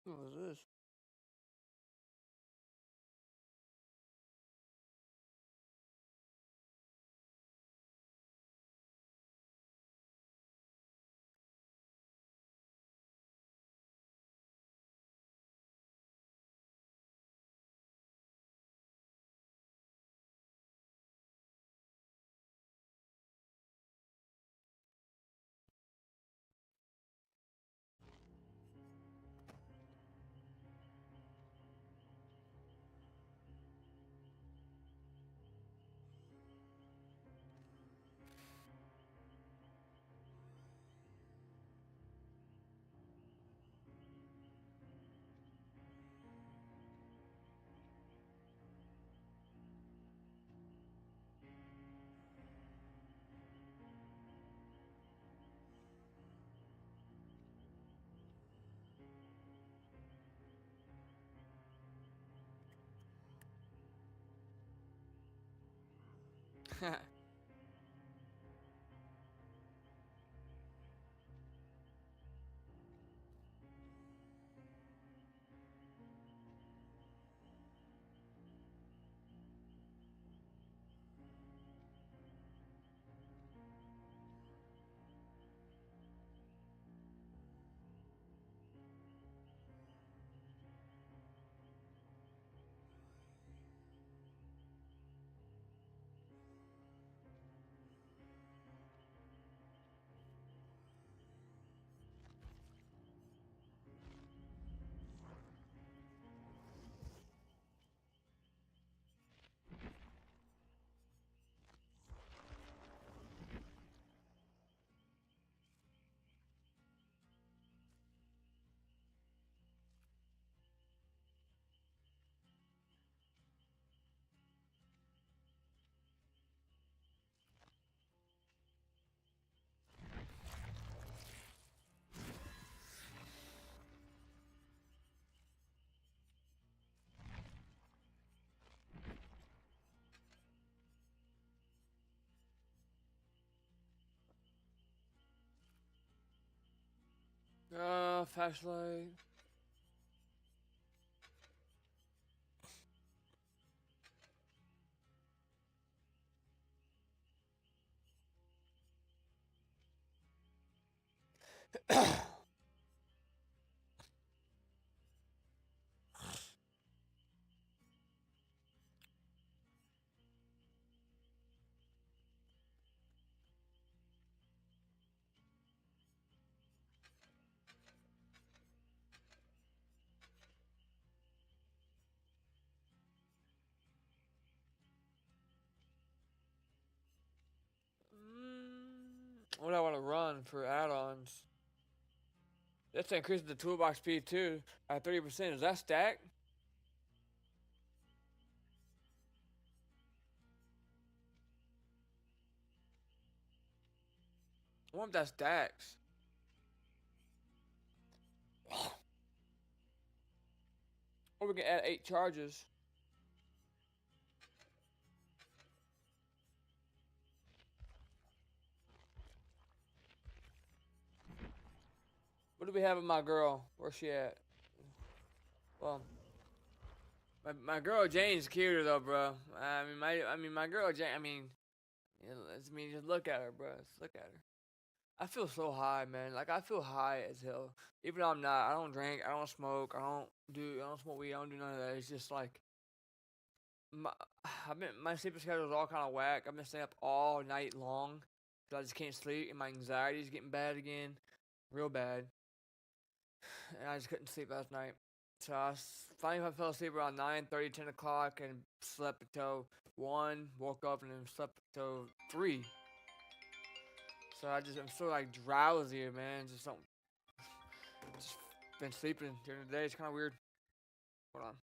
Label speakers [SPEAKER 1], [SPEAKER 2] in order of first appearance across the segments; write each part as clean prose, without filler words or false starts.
[SPEAKER 1] What was this? Flashlight. What do I want to run for add-ons? That's increasing the toolbox speed too at 30%. Is that stacked? I wonder if that stacks. Or we can add 8 charges. What do we have with my girl? Where's she at? Well, my girl Jane's cuter though, bro. My girl Jane. Just look at her, bro. Just look at her. I feel so high, man. Like I feel high as hell. Even though I'm not. I don't drink. I don't smoke. I don't smoke weed. I don't do none of that. It's just like my. My sleeping schedule is all kind of whack. I've been staying up all night long. So I just can't sleep, and my anxiety is getting bad again, real bad. And I just couldn't sleep last night. So finally I fell asleep around 9:30, 10 o'clock, and slept until 1. Woke up and then slept until 3. So I'm so like drowsy, man. Just been sleeping during the day. It's kind of weird. Hold on.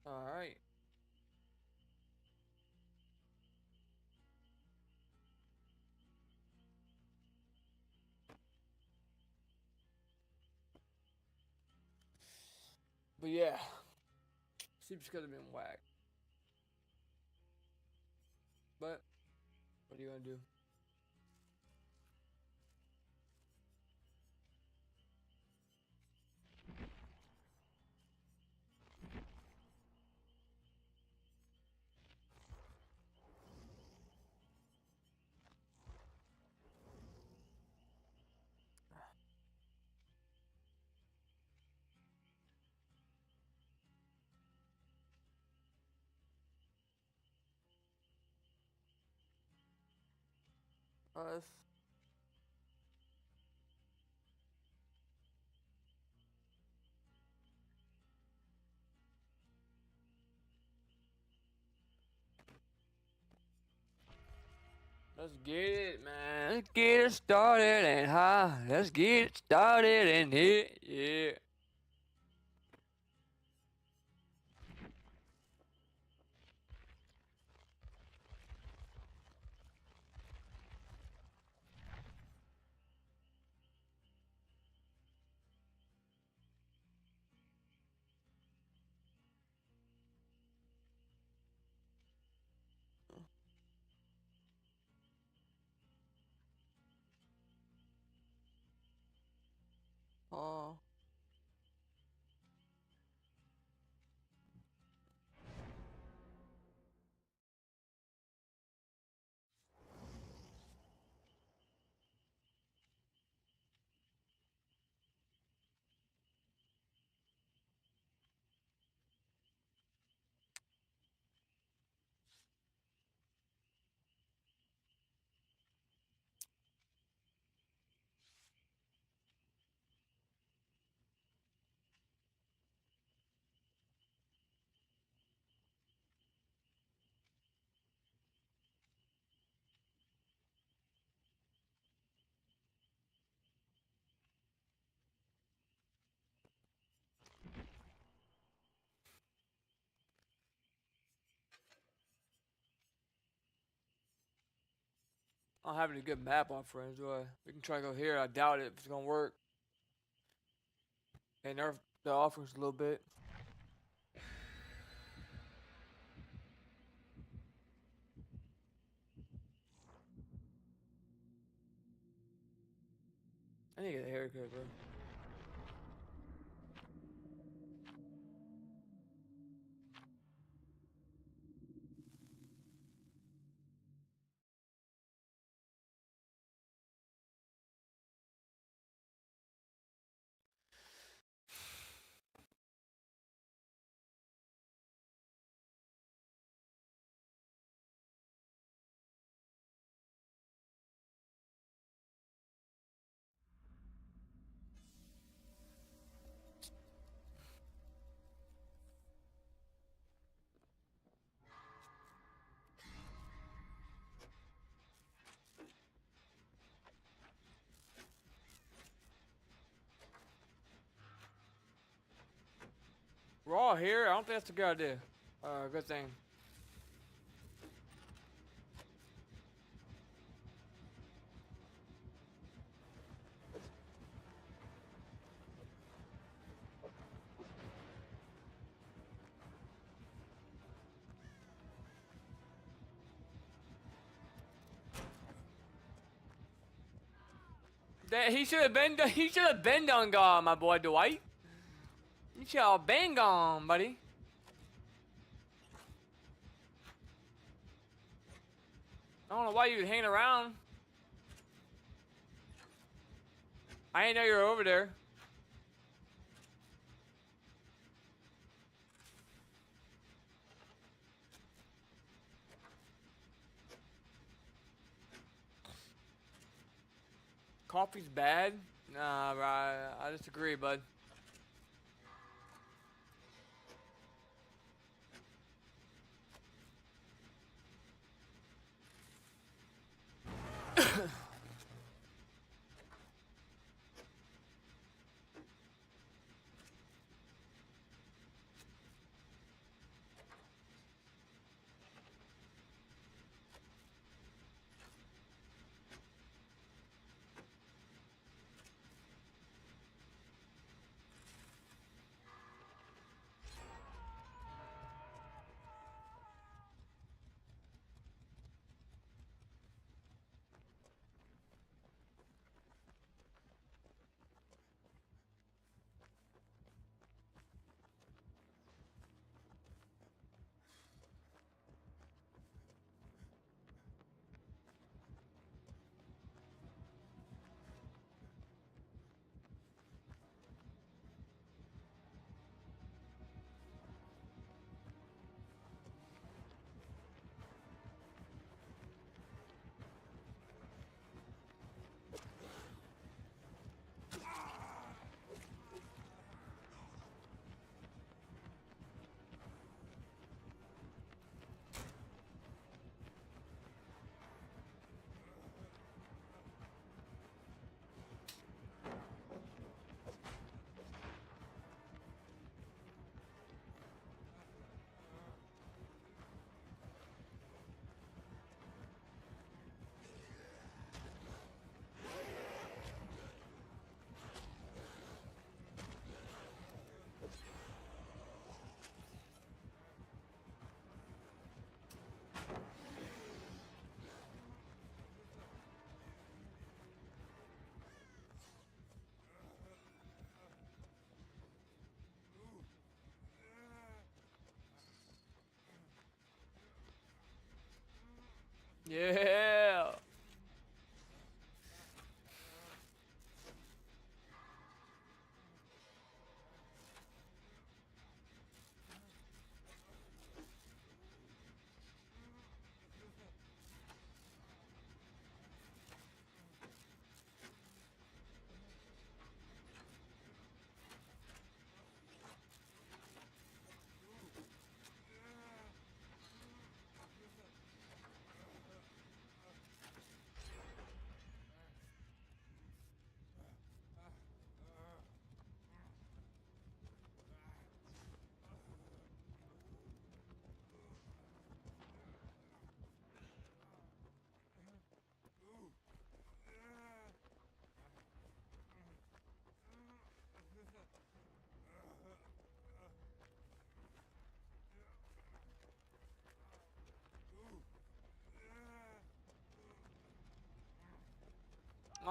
[SPEAKER 1] All right. But yeah, sleeps could have been whack. But what are you gonna do? Let's let's get it, man. Let's get it started and high. Let's get it started and hit, yeah. Oh, I don't have any good map on friends, do I? We can try to go here. I doubt it if it's gonna work. They nerf the offers a little bit. I need to get a haircut, bro. We're all here. I don't think that's a good idea. Good thing. That he should have been. He should have been done gone, my boy Dwight. You should have been gone, buddy. I don't know why you was hanging around. I didn't know you were over there. Coffee's bad? Nah, bro, I disagree, bud. Yeah.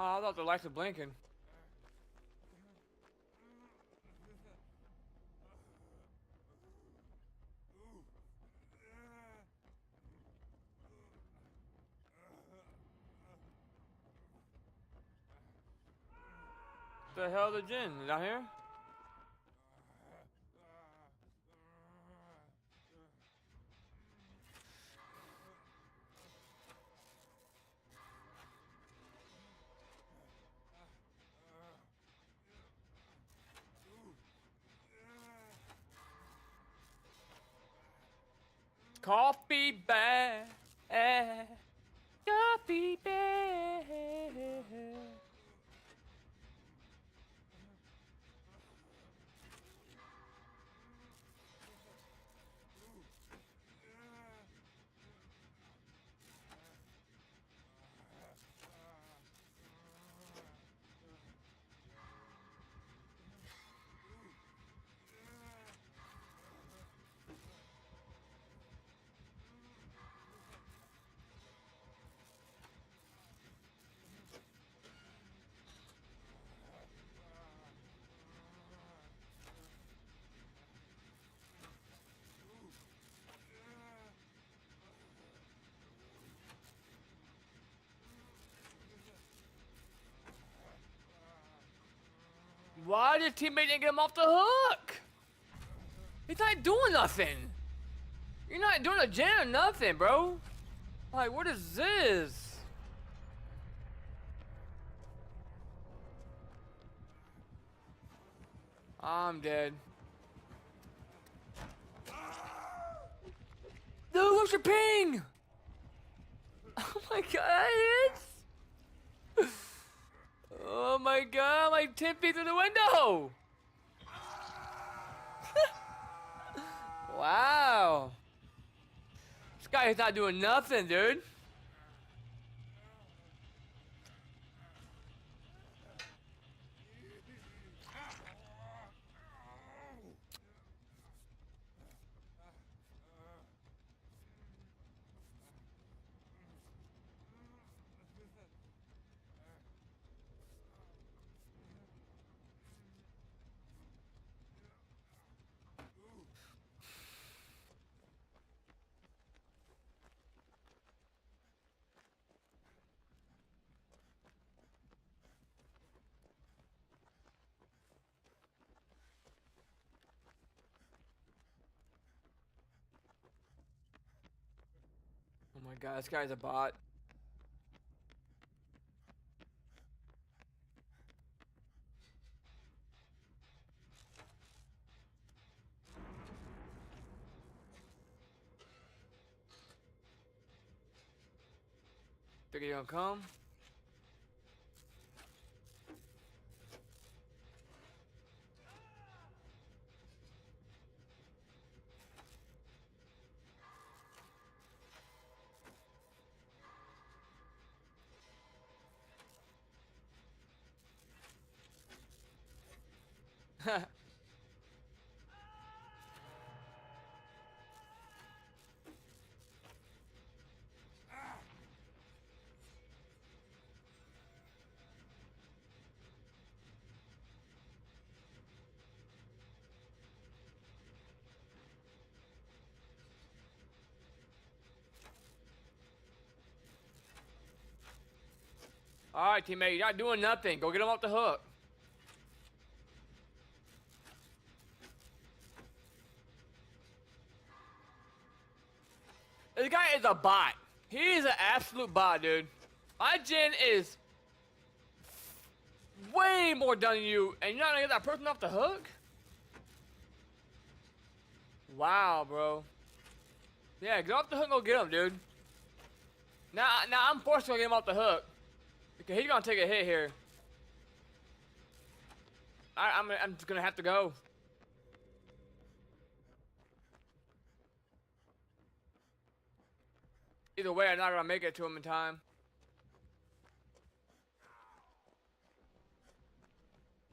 [SPEAKER 1] Oh, I thought the lights were blinking. The hell the gin? Down here? Coffee bag. Coffee bag. Why did teammate didn't get him off the hook? He's not doing nothing. You're not doing a gen or nothing, bro. Like, what is this? I'm dead. Dude, what's your ping? Oh my god, it's... Oh my god, I'm like 10 feet through the window! Wow. This guy is not doing nothing, dude. Oh my god, this guy's a bot. Think he gonna come? Alright, teammate, you're not doing nothing. Go get him off the hook. This guy is a bot. He is an absolute bot, dude. My gen is way more done than you, and you're not gonna get that person off the hook? Wow, bro. Yeah, get off the hook and go get him, dude. Now I'm forced to get him off the hook. Because he's gonna take a hit here. I'm just gonna have to go. Either way, I'm not gonna make it to him in time.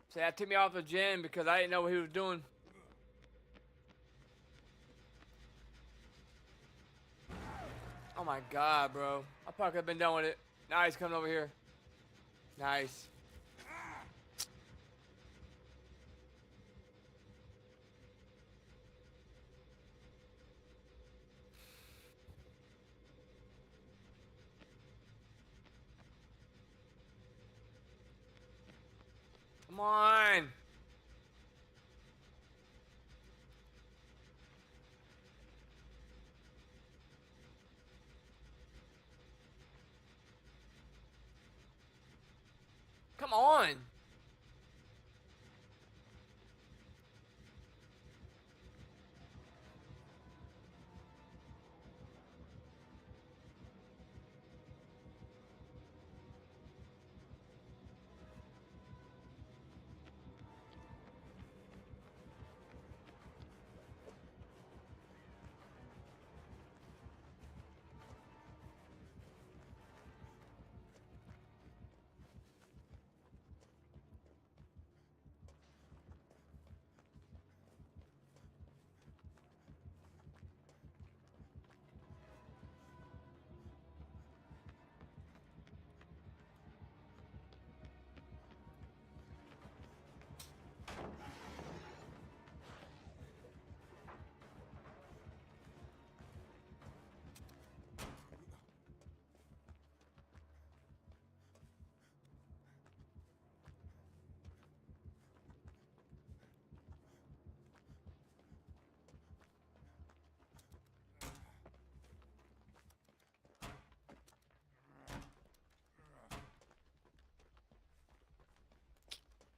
[SPEAKER 1] So that took me off the gym because I didn't know what he was doing. Oh my god, bro. I probably could have been done with it. Now he's coming over here. Nice. Come on. Come on.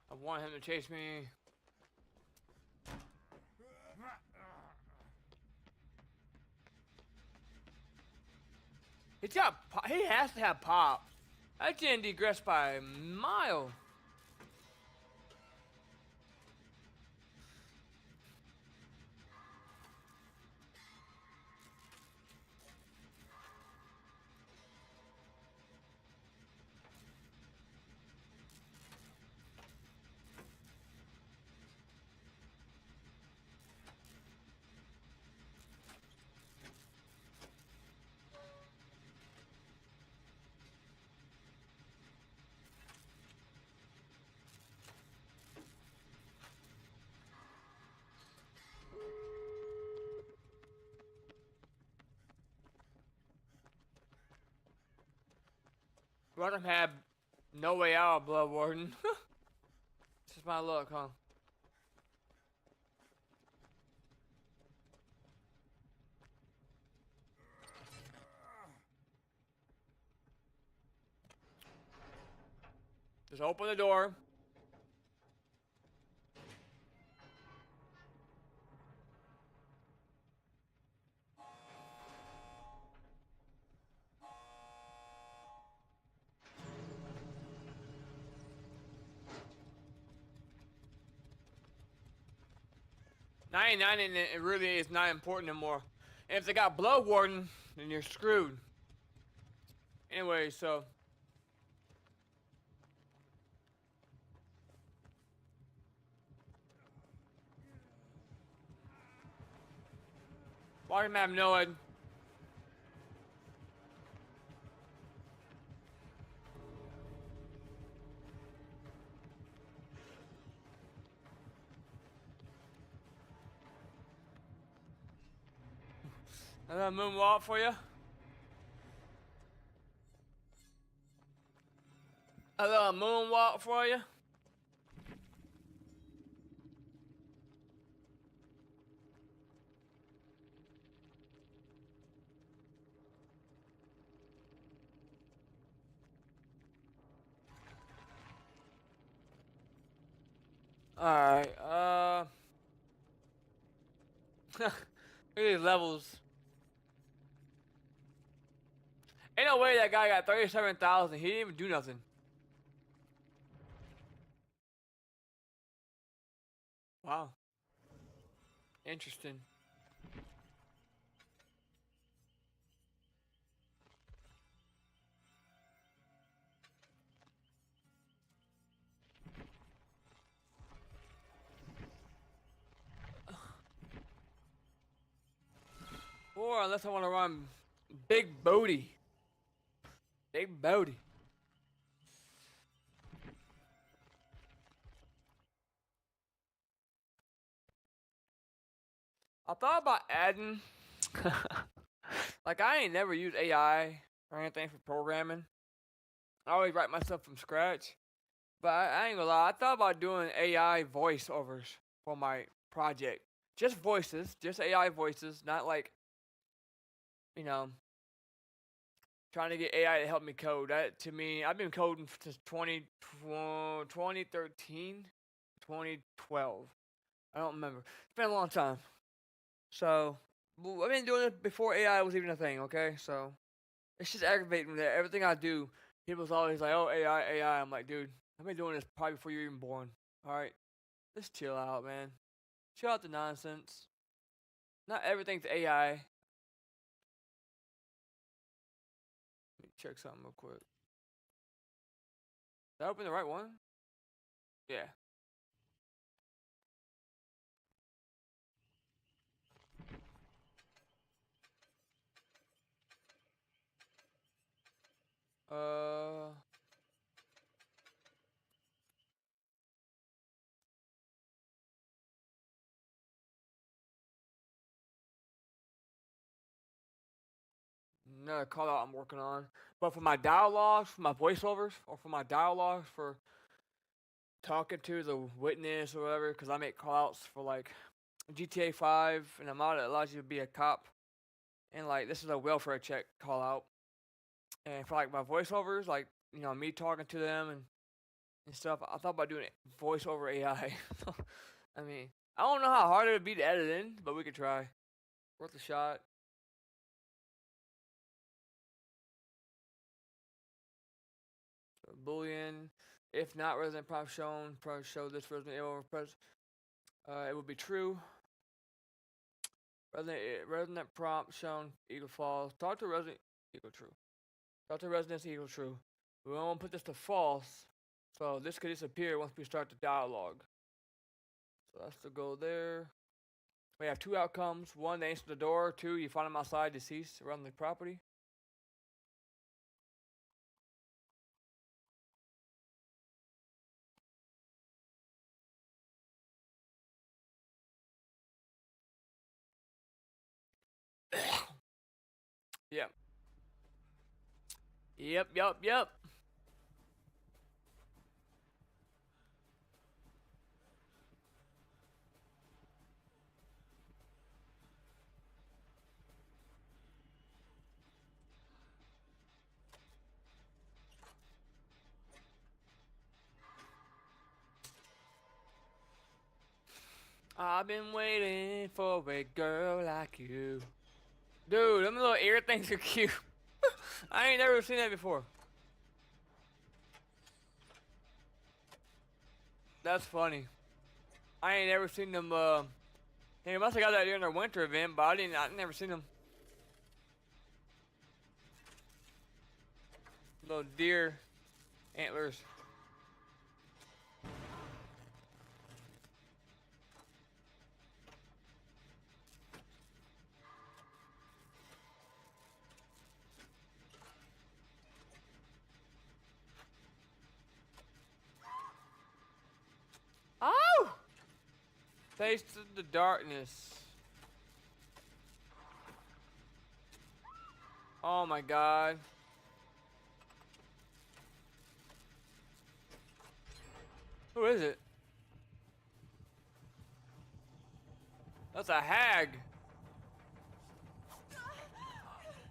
[SPEAKER 1] I want him to chase me. He has to have pop. That didn't digress by a mile. Let him have no way out, Blood Warden. This is my luck, huh? Just open the door. $99 and it really is not important anymore. And if they got Blood Warden, then you're screwed. Anyway, so Water map Noah. Another moonwalk for you. A little moonwalk for you. Alright, look at these levels. Ain't no way that guy got 37,000. He didn't even do nothing. Wow. Interesting. Or unless I want to run big booty. Big booty. I thought about adding. Like, I ain't never used AI or anything for programming. I always write myself from scratch. But I ain't gonna lie, I thought about doing AI voiceovers for my project. Just voices, just AI voices, not like, you know, trying to get AI to help me code. That, to me, I've been coding since 2013, 2012. I don't remember. It's been a long time. So, I've been doing it before AI was even a thing, okay? So, it's just aggravating that everything I do, people's always like, oh, AI, AI. I'm like, dude, I've been doing this probably before you're even born. Alright? Just chill out, man. Chill out the nonsense. Not everything's AI. Let me check something real quick. Did I open the right one? Yeah. Uh. Another call out I'm working on. But for my dialogues, for my voiceovers, or for my dialogues for talking to the witness or whatever, because I make call outs for like GTA 5 and a mod that allows you to be a cop. And like, this is a welfare check call out. And for like my voiceovers, like, you know, me talking to them and stuff, I thought about doing it voiceover AI. I mean, I don't know how hard it would be to edit in, but we could try. Worth a shot. So, Boolean. If not resident prompt shown, show this resident error press. It would be true. Resident prompt shown equal false. Talk to resident equal true. Talk to residence equal true. We want to put this to false, so this could disappear once we start the dialogue. So that's the goal there. We have two outcomes. One, they answer the door. Two, you find them outside deceased around the property. Yep. Yep. I've been waiting for a girl like you. Dude, them little ear things are cute. I ain't never seen that before. That's funny. I ain't never seen them. They must have got that during their winter event, but I never seen them. Little deer antlers. Oh! Tasted the darkness. Oh my god. Who is it? That's a hag.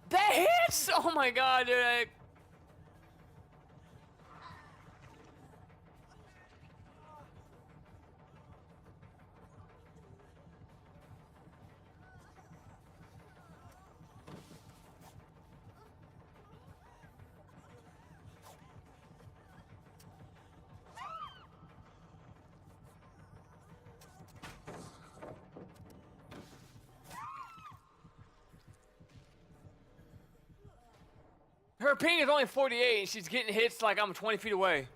[SPEAKER 1] That hits! Oh my god, dude. Her ping is only 48 and she's getting hits like I'm 20 feet away.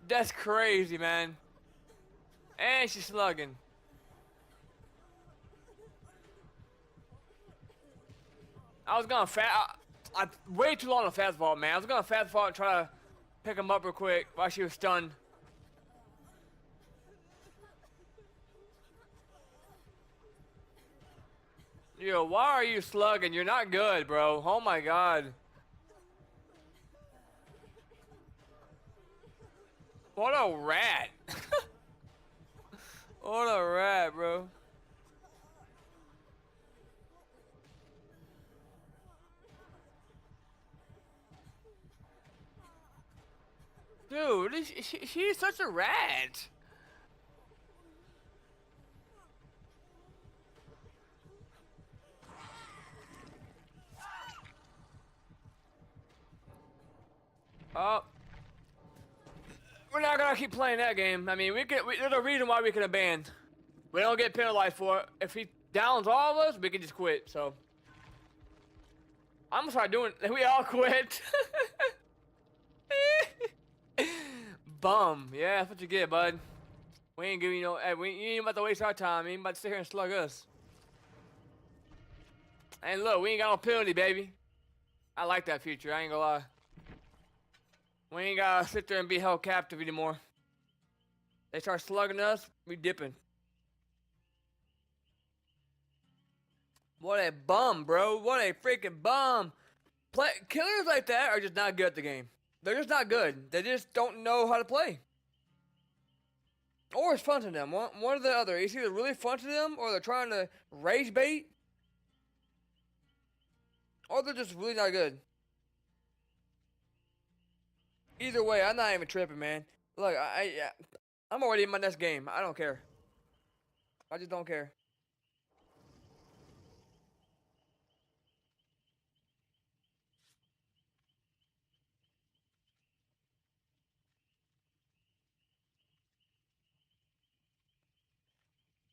[SPEAKER 1] That's crazy, man. And she's slugging. I was gonna I way too long to fastball, man. I was gonna fastball and try to pick him up real quick while she was stunned. Yo, why are you slugging? You're not good, bro. Oh my god. What a rat. What a rat, bro. Dude, she's such a rat. Oh. We're not gonna keep playing that game. I mean, there's a reason why we can abandon. We don't get penalized for it. If he downs all of us, we can just quit, so. I'm gonna start doing, we all quit. Bum. Yeah, that's what you get, bud. We ain't giving you no, hey, you ain't about to waste our time. You ain't about to sit here and slug us. And look, we ain't got no penalty, baby. I like that feature, I ain't gonna lie. We ain't gotta sit there and be held captive anymore. They start slugging us, we dipping. What a bum, bro. What a freaking bum. Killers like that are just not good at the game. They're just not good. They just don't know how to play. Or it's fun to them. One or the other. It's either really fun to them, or they're trying to rage bait, or they're just really not good. Either way, I'm not even tripping, man. Look, I'm already in my next game. I don't care. I just don't care.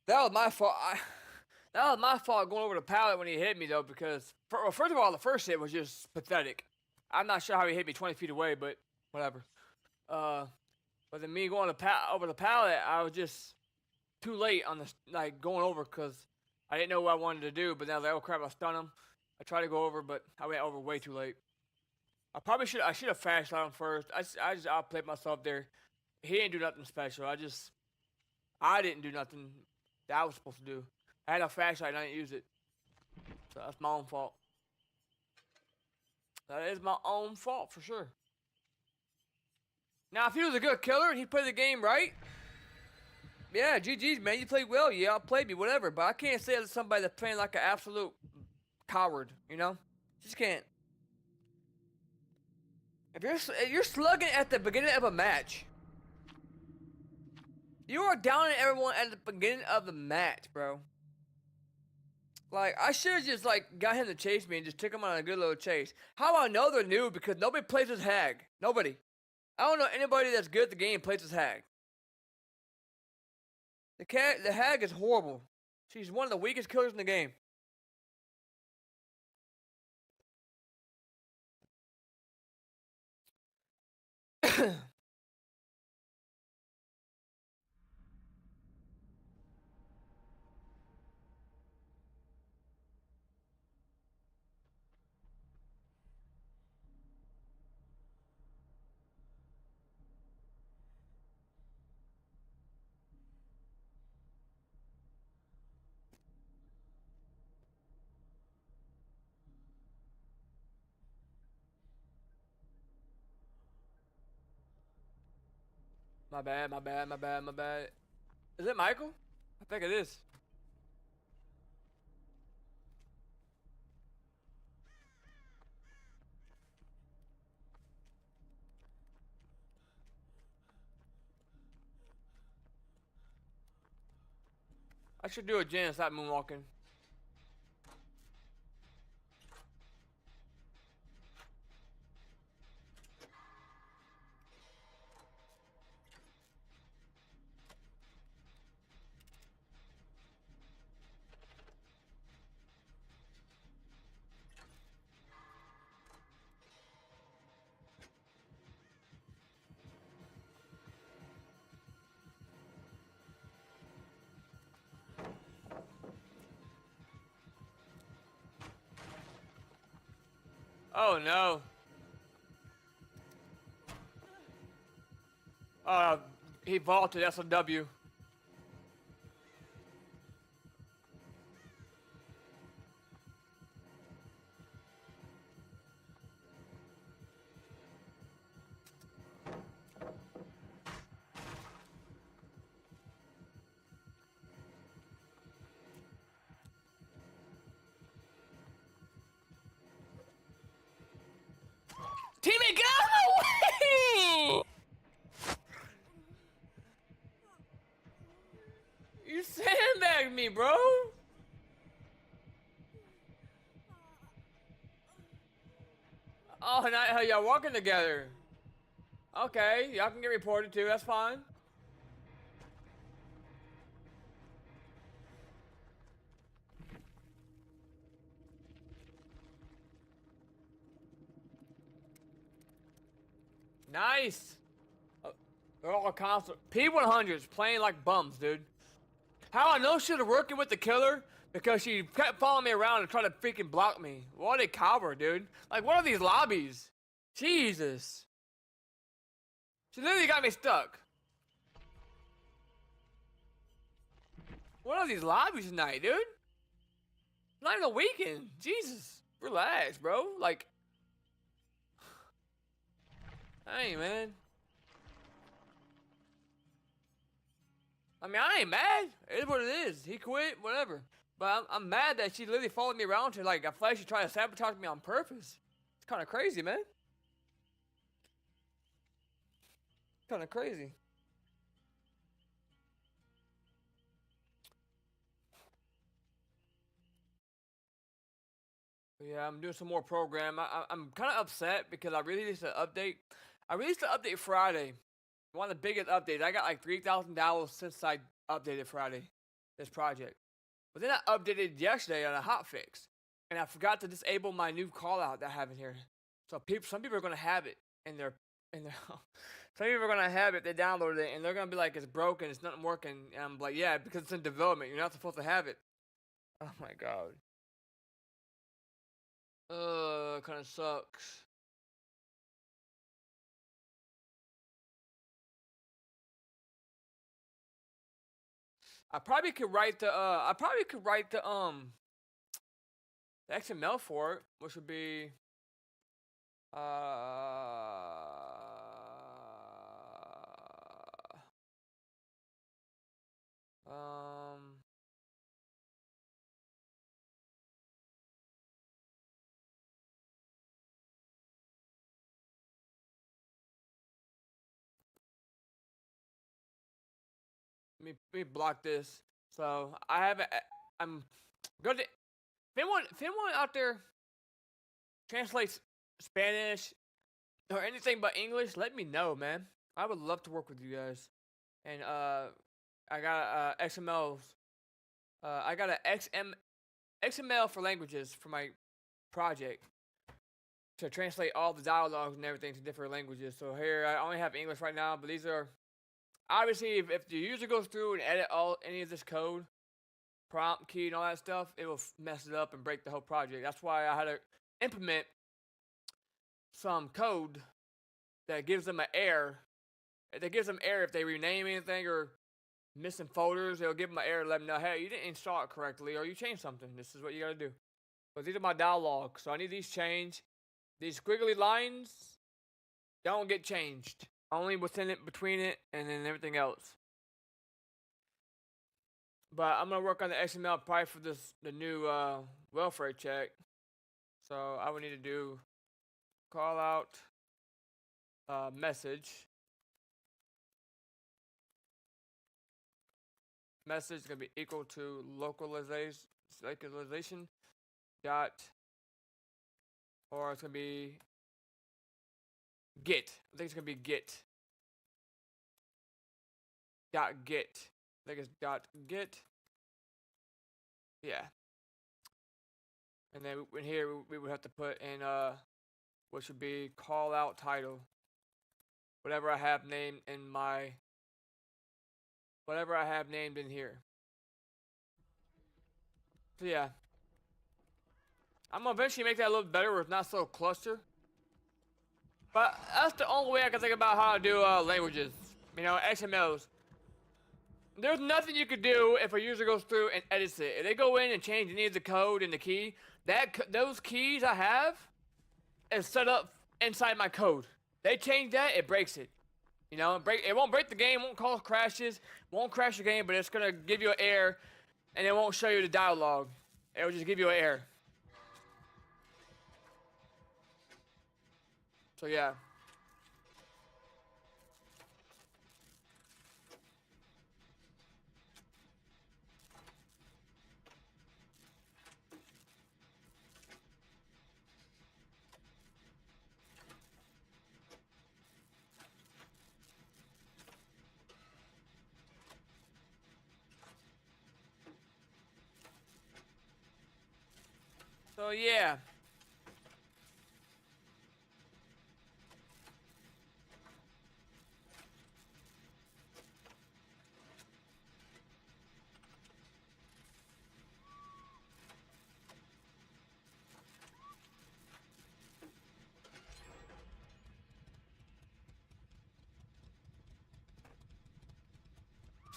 [SPEAKER 1] That was my fault. That was my fault going over the pallet when he hit me, though, because, well, first of all, the first hit was just pathetic. I'm not sure how he hit me 20 feet away, but whatever. But then me going over the pallet, I was just too late on the, like, going over because I didn't know what I wanted to do, but then I was like, oh crap, I'll stun him. I tried to go over, but I went over way too late. I should have fast shot him first. I just outplayed myself there. He didn't do nothing special. I didn't do nothing that I was supposed to do. I had a fast shot and I didn't use it. So that's my own fault. That is my own fault for sure. Now, if he was a good killer and he played the game right, yeah, GG's, man. You played well. Yeah, outplayed me, whatever. But I can't say that somebody that's playing like an absolute coward, you know? Just can't. If you're slugging at the beginning of a match, you are downing everyone at the beginning of the match, bro. Like, I should have just, like, got him to chase me and just took him on a good little chase. How I know they're new? Because nobody plays as Hag. Nobody. I don't know anybody that's good at the game plays as Hag. The Hag is horrible. She's one of the weakest killers in the game. My bad, my bad, my bad, my bad. Is it Michael? I think it is. I should do a Jen and stop moonwalking. Oh no. He vaulted. That's a W. Teammate, get out of my way! You sandbagged me, bro. Oh, now y'all walking together. Okay, y'all can get reported too. That's fine. Nice. They're all constant. P100s playing like bums, dude. How I know she was working with the killer? Because she kept following me around and trying to freaking block me. What a coward, dude. Like, what are these lobbies? Jesus. She literally got me stuck. What are these lobbies tonight, dude? Not even a weekend. Jesus. Relax, bro. Like, hey, man. I mean, I ain't mad. It is what it is. He quit, whatever. But I'm mad that she literally followed me around to, like, I feel like she tried to sabotage me on purpose. It's kind of crazy, man. Kind of crazy. Yeah, I'm doing some more program. I'm kind of upset because I released an update. I released the update Friday. One of the biggest updates. I got like $3,000 since I updated Friday. This project. But then I updated yesterday on a hotfix, and I forgot to disable my new call out that I have in here. So some people are gonna have it in their some people are gonna have it. They downloaded it and they're gonna be like, it's broken, it's not working. And I'm like, yeah, because it's in development. You're not supposed to have it. Oh my god. Kind of sucks. I probably could write the the XML for it, which would be um let me block this. So I have I'm good. If anyone out there translates Spanish or anything but English, let me know, man. I would love to work with you guys. And I got XMLs. I got a XML for languages for my project to translate all the dialogues and everything to different languages. So here I only have English right now, but these are obviously if the user goes through and edit any of this code, prompt key and all that stuff, it will mess it up and break the whole project. That's why I had to implement some code that gives them an error. That gives them error if they rename anything or missing folders. It'll give them an error to let them know, hey, you didn't install it correctly or you changed something. This is what you got to do. But these are my dialogues, so I need these changed. These squiggly lines don't get changed. Only within it, between it, and then everything else. But I'm gonna work on the XML probably for the new welfare check. So I would need to do call out message. Message is gonna be equal to localization dot, or it's gonna be get. I think it's gonna be get dot get. I think it's dot get. Yeah. And then in here we would have to put in what should be call out title. Whatever I have named in my whatever I have named in here. So yeah. I'm gonna eventually make that a little better where it's not so clustered. But that's the only way I can think about how to do languages. You know, XMLs. There's nothing you could do if a user goes through and edits it. If they go in and change any of the code and the key, those keys I have is set up inside my code. They change that, it breaks it. You know, it won't break the game, won't cause crashes, won't crash the game, but it's gonna give you an error, and it won't show you the dialogue. It'll just give you an error. So yeah. So yeah.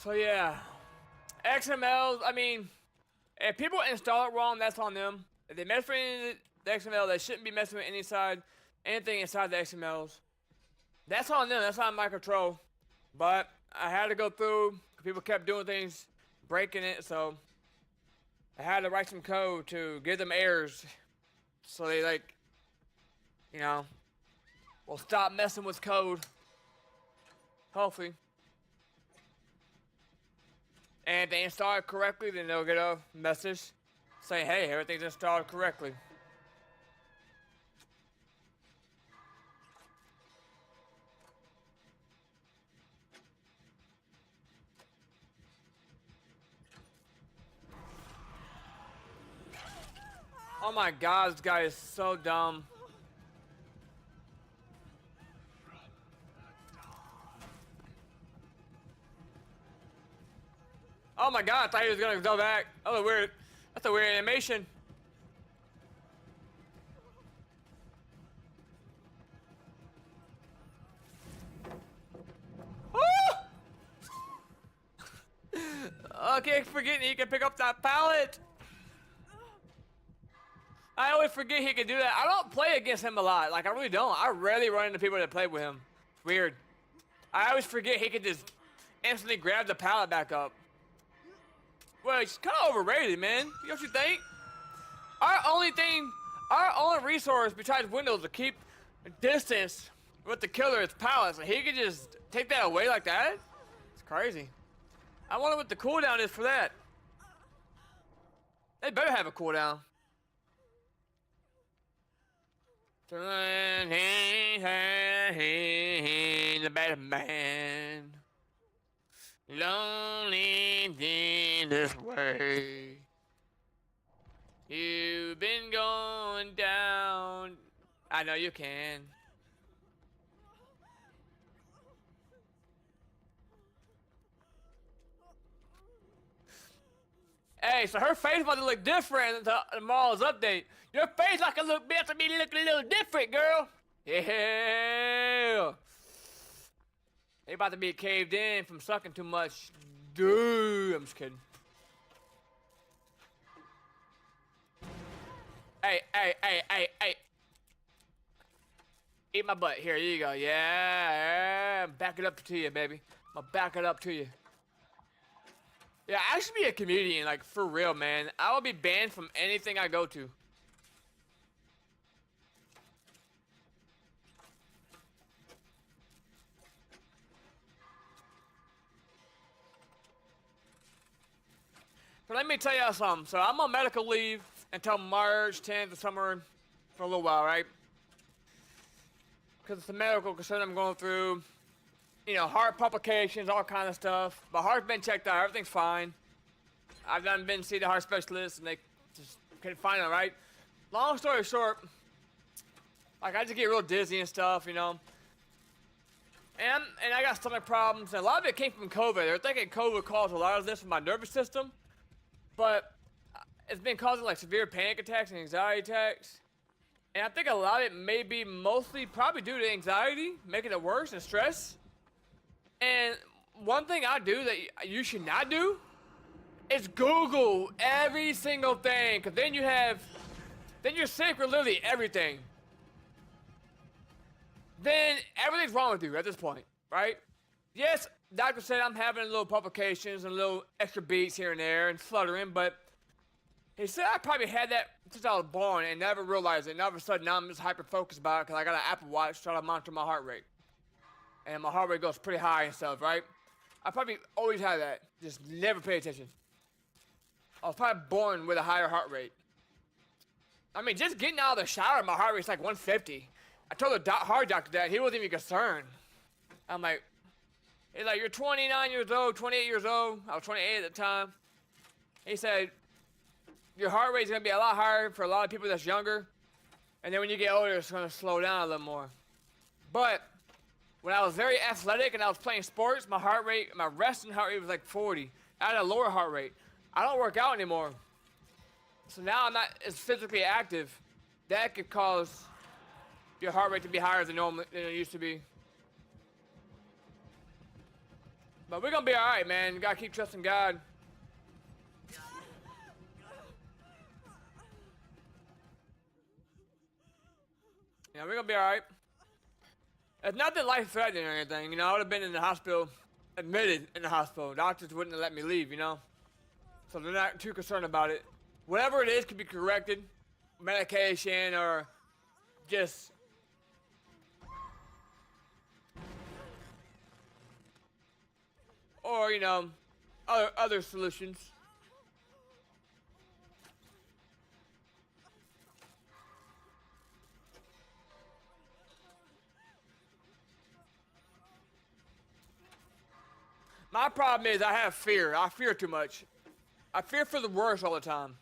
[SPEAKER 1] So yeah. XMLs, I mean, if people install it wrong, that's on them. If they mess with the XML, they shouldn't be messing with anything inside the XMLs. That's on them. That's not my control. But I had to go through. People kept doing things, breaking it, so I had to write some code to give them errors, so they will stop messing with code. Hopefully. And if they install it correctly, then they'll get a message saying, hey, everything's installed correctly. Oh my god, this guy is so dumb. Oh my god, I thought he was gonna go back. Oh, weird. That's a weird animation. Okay, forgetting he can pick up that pallet. I always forget he can do that. I don't play against him a lot. Like, I really don't. I rarely run into people that play with him. It's weird. I always forget he can just instantly grab the pallet back up. Well, it's kind of overrated, man. You know what you think? Our only resource besides windows to keep distance with the killer is pallets. And he can just take that away like that? It's crazy. I wonder what the cooldown is for that. They better have a cooldown. The Batman. Lonely in this way. You've been going down. I know you can. Hey, so her face about to look different tomorrow's update. Your face like a little bit to be looking a little different, girl. Yeah. They about to be caved in from sucking too much. Dude, I'm just kidding. Hey. Eat my butt. Here, you go. Yeah. Back it up to you, baby. I'm gonna back it up to you. Yeah, I should be a comedian, like, for real, man. I will be banned from anything I go to. But let me tell y'all something. So I'm on medical leave until March 10th or somewhere for a little while, right? Because it's a medical concern I'm going through. You know, heart palpitations, all kind of stuff. My heart's been checked out. Everything's fine. I've done been to see the heart specialist, and they just couldn't find it, right? Long story short, like, I just get real dizzy and stuff, you know. And I got stomach problems, and a lot of it came from COVID. They're thinking COVID caused a lot of this with my nervous system. But it's been causing, like, severe panic attacks and anxiety attacks. And I think a lot of it may be mostly probably due to anxiety, making it worse, and stress. And one thing I do that you should not do is Google every single thing, because then you're sick with literally everything. Then everything's wrong with you at this point, right? Yes, doctor said I'm having little palpitations and little extra beats here and there and fluttering, but he said I probably had that since I was born and never realized it. And all of a sudden now I'm just hyper-focused about it because I got an Apple Watch trying to monitor my heart rate. And my heart rate goes pretty high and stuff, right? I probably always had that, just never paid attention. I was probably born with a higher heart rate. I mean, just getting out of the shower, my heart rate's like 150. I told the heart doctor that. He wasn't even concerned. I'm like, he's like, you're 29 years old, 28 years old. I was 28 at the time. He said, your heart rate's gonna be a lot higher for a lot of people that's younger. And then when you get older, it's gonna slow down a little more. But when I was very athletic and I was playing sports, my heart rate, my resting heart rate was like 40. I had a lower heart rate. I don't work out anymore. So now I'm not as physically active. That could cause your heart rate to be higher than it used to be. But we're gonna be alright, man. You gotta keep trusting God. Yeah, we're gonna be alright. It's nothing life-threatening or anything, you know. I would have been in the hospital, admitted in the hospital. Doctors wouldn't have let me leave, you know. So they're not too concerned about it. Whatever it is could be corrected. Medication or just... or, you know, other solutions. My problem is I have fear. I fear too much. I fear for the worst all the time.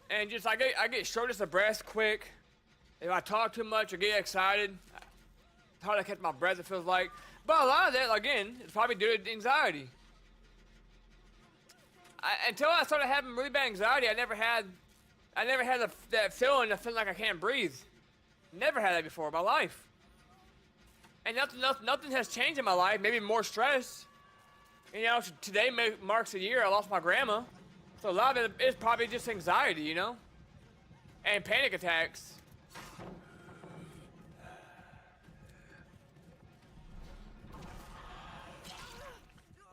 [SPEAKER 1] And just I get shortness of breath quick. If I talk too much or get excited, it's hard to catch my breath, it feels like. But a lot of that, again, is probably due to anxiety. Until I started having really bad anxiety, I never had that feeling of feeling like I can't breathe. Never had that before in my life. And nothing has changed in my life. Maybe more stress. You know, today marks a year I lost my grandma. So a lot of it is probably just anxiety, you know? And panic attacks.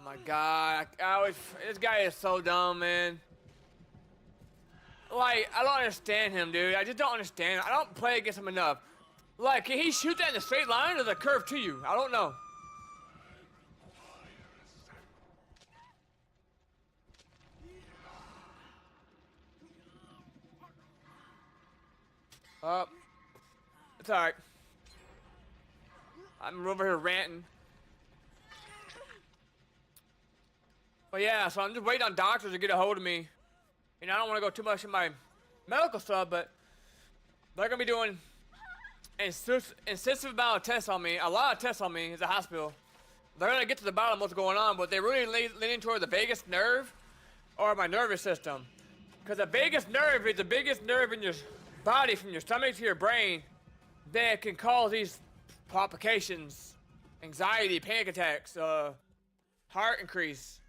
[SPEAKER 1] Oh my God, this guy is so dumb, man. Like, I don't understand him, dude. I just don't understand. I don't play against him enough. Like, can he shoot that in a straight line or the curve to you? I don't know. It's alright. I'm over here ranting. But yeah, so I'm just waiting on doctors to get a hold of me. You know, I don't want to go too much in my medical stuff, but they're going to be doing an extensive amount of tests on me, a lot of tests on me at the hospital. They're going to get to the bottom of what's going on, but they're really leaning toward the vagus nerve or my nervous system. Because the vagus nerve is the biggest nerve in your body, from your stomach to your brain, that can cause these palpitations, anxiety, panic attacks, heart increase,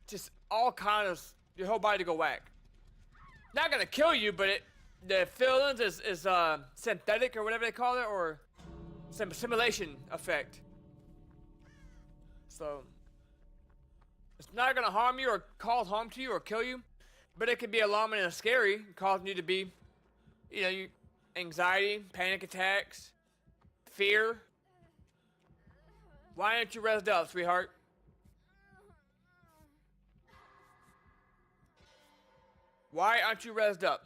[SPEAKER 1] just all kind of your whole body to go whack. Not gonna kill you, but the feelings is synthetic or whatever they call it, or some simulation effect. So it's not gonna harm you or cause harm to you or kill you, but it can be alarming and scary, causing you to be, you anxiety, panic attacks, fear. Why aren't you rezzed up, sweetheart? Why aren't you rezzed up?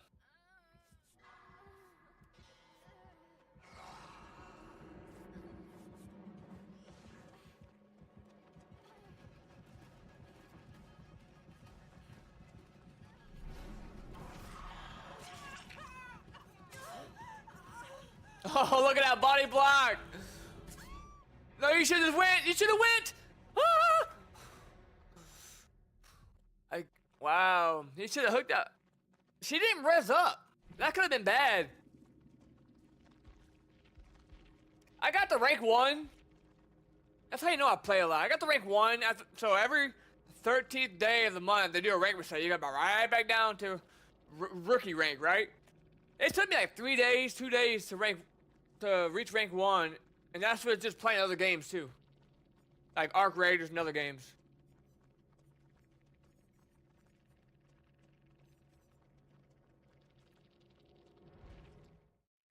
[SPEAKER 1] Oh, look at that body block! No, you should have went! You should have went! Ah! Wow, he should have hooked up. She didn't res up. That could have been bad. I got the rank 1. That's how you know I play a lot. I got the rank 1. So every 13th day of the month, they do a rank reset. You got right back down to rookie rank, right? It took me like 3 days, 2 days to reach rank 1. And that's with just playing other games too. Like Arc Raiders and other games.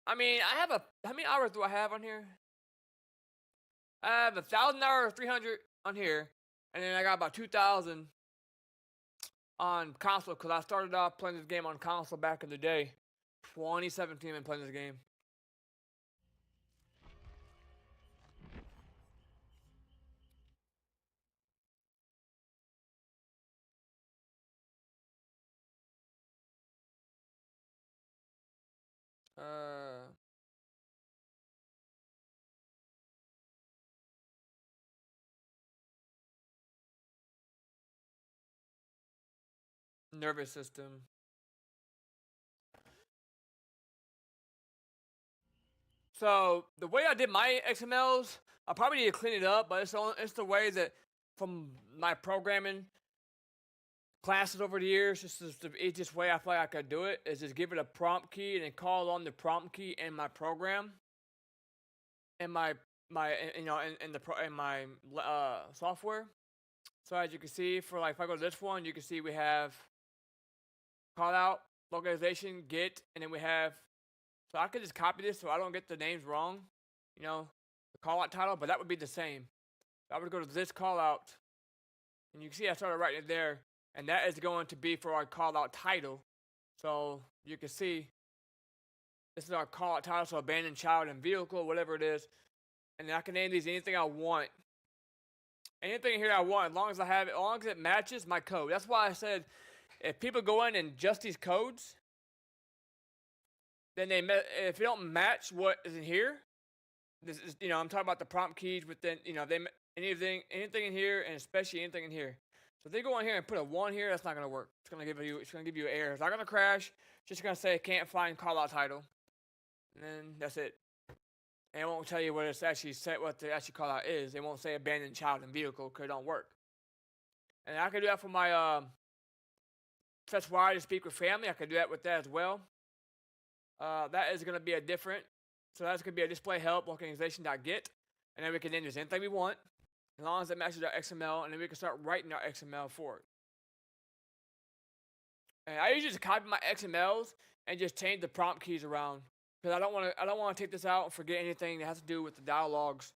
[SPEAKER 1] I mean, how many hours do I have on here? I have 1,000 hours, 300 on here, and then I got about 2,000 on console because I started off playing this game on console back in the day. 2017, I've been playing this game. Nervous system. So the way I did my XMLs, I probably need to clean it up, but it's the way that from my programming classes over the years, this is the easiest way I feel like I could do it, is just give it a prompt key and then call on the prompt key in my program, in my in my software. So as you can see, for like if I go to this one, you can see we have call out, localization, get, and then we have. So I could just copy this so I don't get the names wrong, the call out title, but that would be the same. So I would go to this call out, and you can see I started writing it there, and that is going to be for our call out title. So you can see this is our call out title, so abandoned child and vehicle, whatever it is. And then I can name these anything I want. Anything here I want, as long as I have it, as long as it matches my code. That's why I said if people go in and adjust these codes, then if they don't match what is in here, this is I'm talking about the prompt keys within anything in here, and especially anything in here. So if they go in here and put a 1 here, that's not gonna work. It's gonna give you an error. It's not gonna crash. It's just gonna say can't find call out title, and then that's it. And it won't tell you what it's actually set, what the actual call out is. It won't say abandoned child and vehicle because it don't work. And I can do that for my press Y to speak with family. I can do that with that as well. That is going to be a different. So that's going to be a display help organization.get. And then we can enter anything we want, as long as it matches our XML, and then we can start writing our XML for it. And I usually just copy my XMLs and just change the prompt keys around, because I don't want to take this out and forget anything that has to do with the dialogues.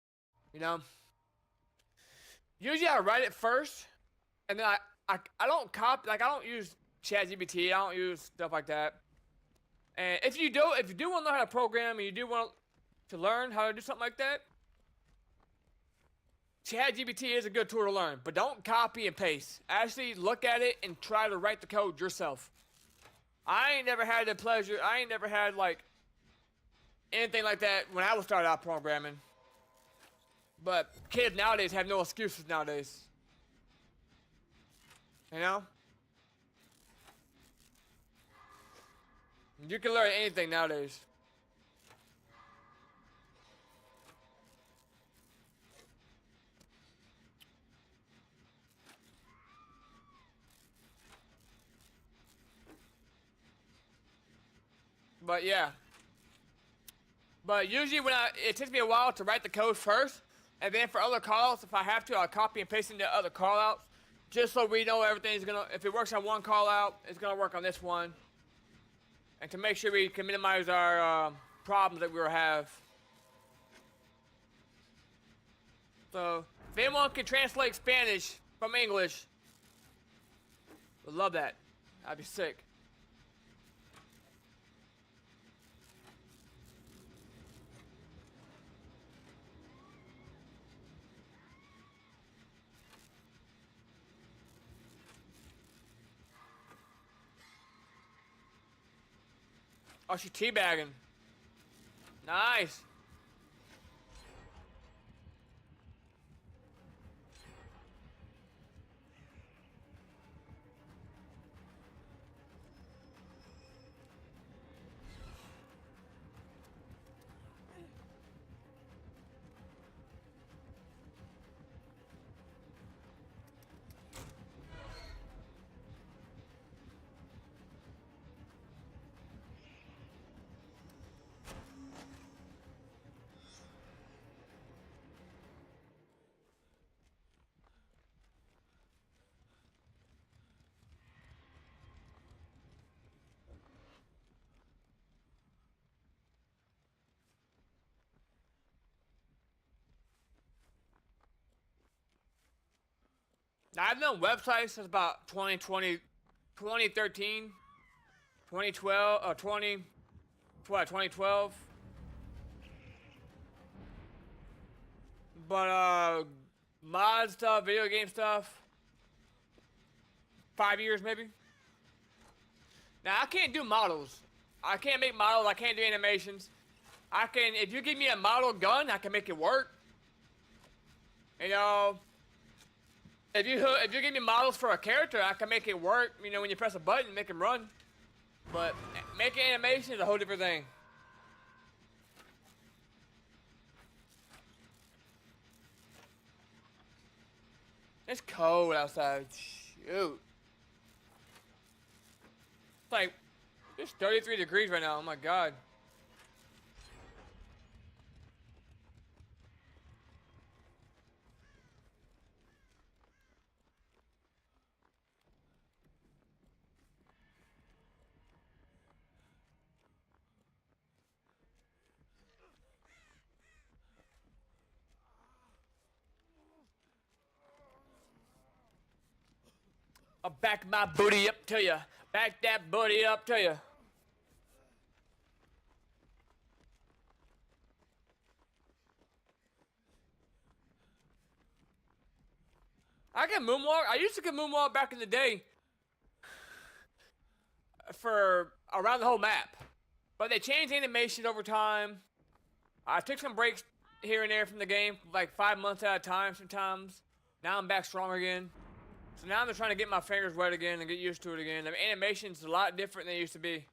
[SPEAKER 1] Usually I write it first, and then I don't copy, like I don't use ChatGPT, I don't use stuff like that. And if you do want to learn how to program, and you do want to learn how to do something like that, ChatGPT is a good tool to learn, but don't copy and paste. Actually look at it and try to write the code yourself. I ain't never had like anything like that when I was starting out programming. But kids nowadays have no excuses nowadays. You can learn anything nowadays. but yeah. But usually it takes me a while to write the code first, and then for other callouts, if I have to, I'll copy and paste into other callouts, just so we know everything's gonna. If it works on one callout, it's gonna work on this one, and to make sure we can minimize our problems that we'll have. So if anyone can translate Spanish from English, would love that. I'd be sick. Oh, she's teabagging. Nice. Now, I've known websites since about 2020, 2013, 2012, or 2012. But mod stuff, video game stuff, 5 years maybe. Now I can't do models. I can't make models. I can't do animations. I can, if you give me a model gun, I can make it work. You know, if you give me models for a character, I can make it work. You know, when you press a button, make him run. But making animation is a whole different thing. It's cold outside. Shoot. It's like, it's 33 degrees right now. Oh my god. I'll back my booty up to you. Back that booty up to you. I can moonwalk. I used to get moonwalk back in the day for around the whole map. But they changed animation over time. I took some breaks here and there from the game, like 5 months at a time sometimes. Now I'm back strong again. So now I'm just trying to get my fingers wet again and get used to it again. The animation's a lot different than it used to be.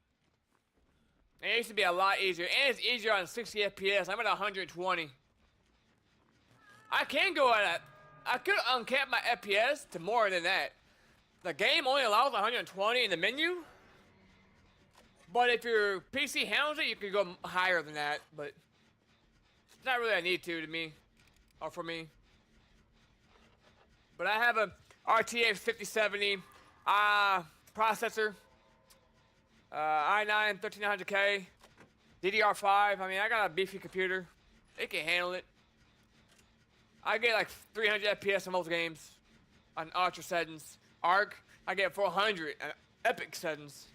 [SPEAKER 1] It used to be a lot easier. And it's easier on 60 FPS. I'm at 120. I can go at I could uncap my FPS to more than that. The game only allows 120 in the menu. But if your PC handles it, you can go higher than that. But it's not really a need to me. Or for me. But I have a RTX 5070 processor. i9 13900K. DDR5. I mean, I got a beefy computer. It can handle it. I get like 300 FPS in most games on ultra settings. Arc, I get 400 on epic settings.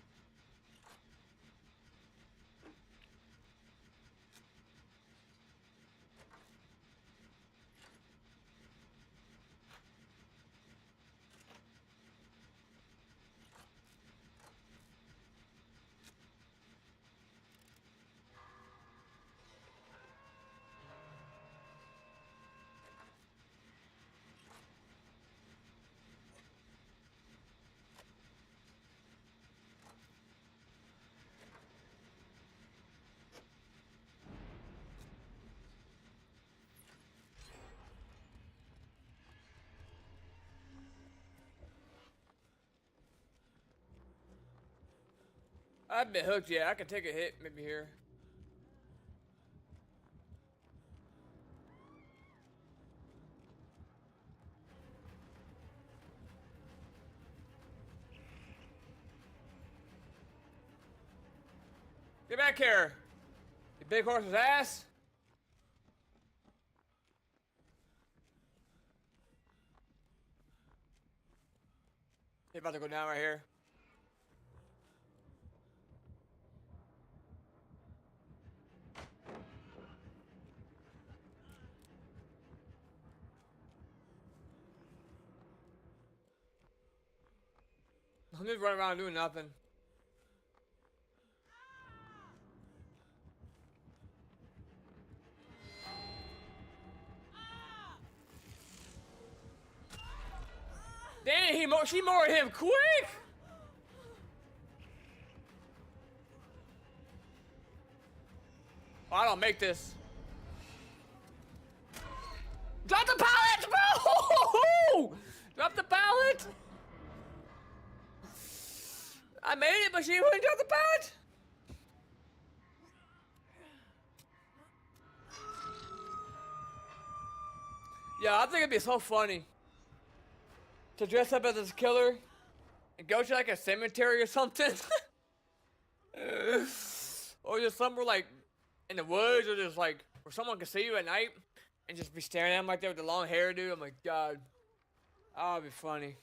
[SPEAKER 1] I've been hooked yet. I can take a hit maybe here. Get back here! You big horse's ass! He's about to go down right here. I'm just running around doing nothing. Dang, she mowed him quick! Oh, I don't make this. Drop the pallet, bro! Drop the pallet! I made it, but she wouldn't drop the pallet! Yeah, I think it'd be so funny to dress up as this killer and go to like a cemetery or something. Or just somewhere like in the woods, or just like where someone can see you at night and just be staring at him like that with the long hair, dude. I'm like, God, that would be funny.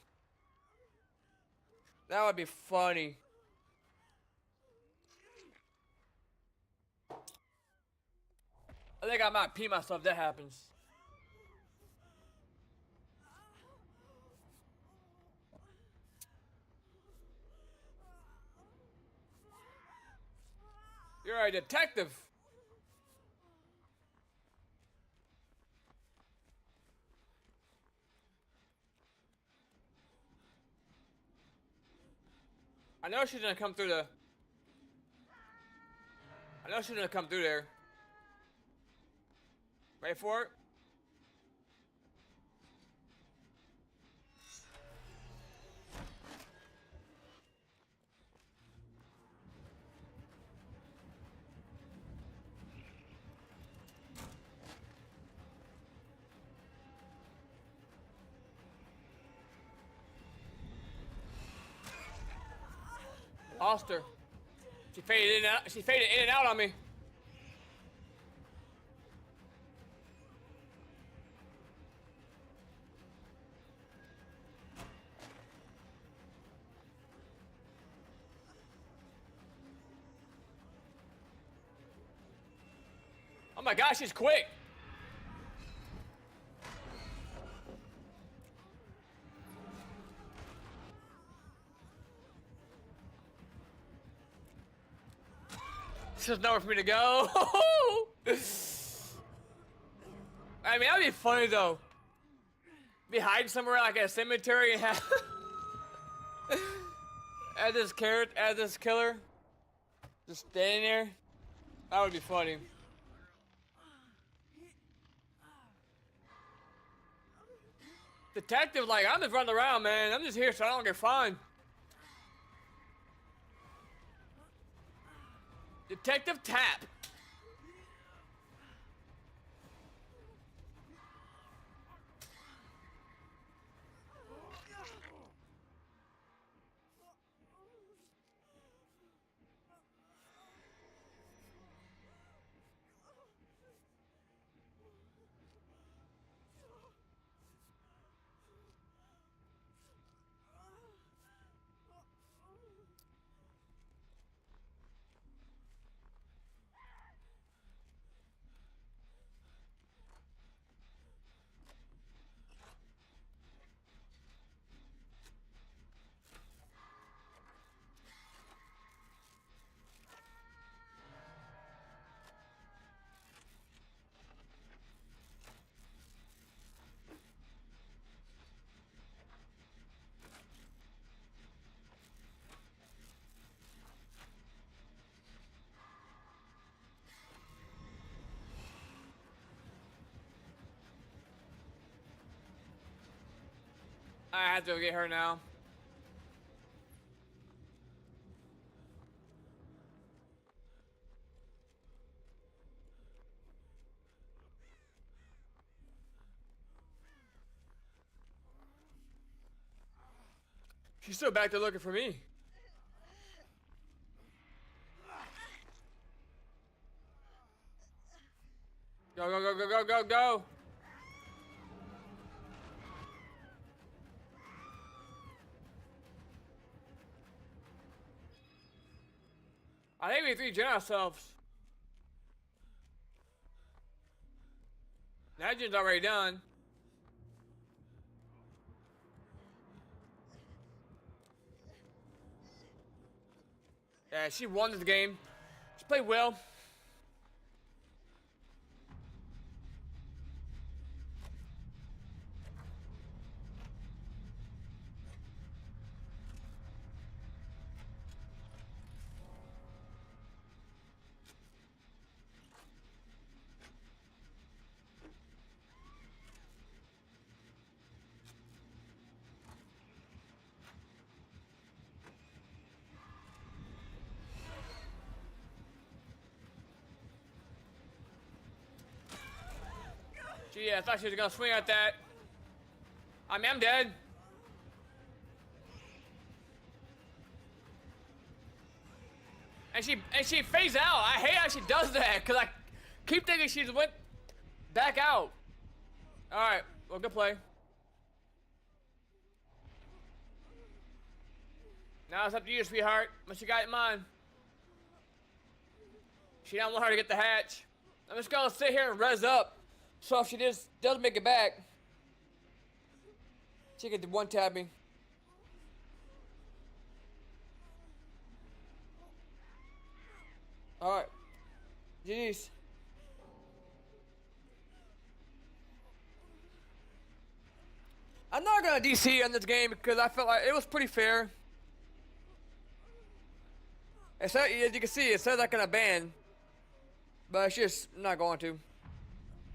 [SPEAKER 1] That would be funny. I think I might pee myself if that happens. You're a detective. I know she's gonna come through the... I know she's gonna come through there. Ready for it? Lost her. She faded in and out. She faded in and out on me. Oh my gosh, she's quick. There's nowhere for me to go. I mean, that'd be funny though. Be hiding somewhere like a cemetery and have as this killer, just standing there. That would be funny. Detective, like, I'm just running around, man. I'm just here so I don't get fined. Detective Tap. I have to go get her now. She's still back there looking for me. Go, go, go, go, go, go, go. I think we regen ourselves. That gen's already done. Yeah, she won this game. She played well. Gee, I thought she was gonna swing at that. I mean, I'm dead. And she phased out. I hate how she does that, cause I keep thinking she just went back out. All right, well, good play. Now it's up to you, sweetheart. What you got in mind? She don't want her to get the hatch. I'm just gonna sit here and res up. So if she just doesn't make it back, she can one tap me. Alright. GG's. I'm not gonna DC on this game because I felt like it was pretty fair. As you can see, it says I can ban, but it's just not going to.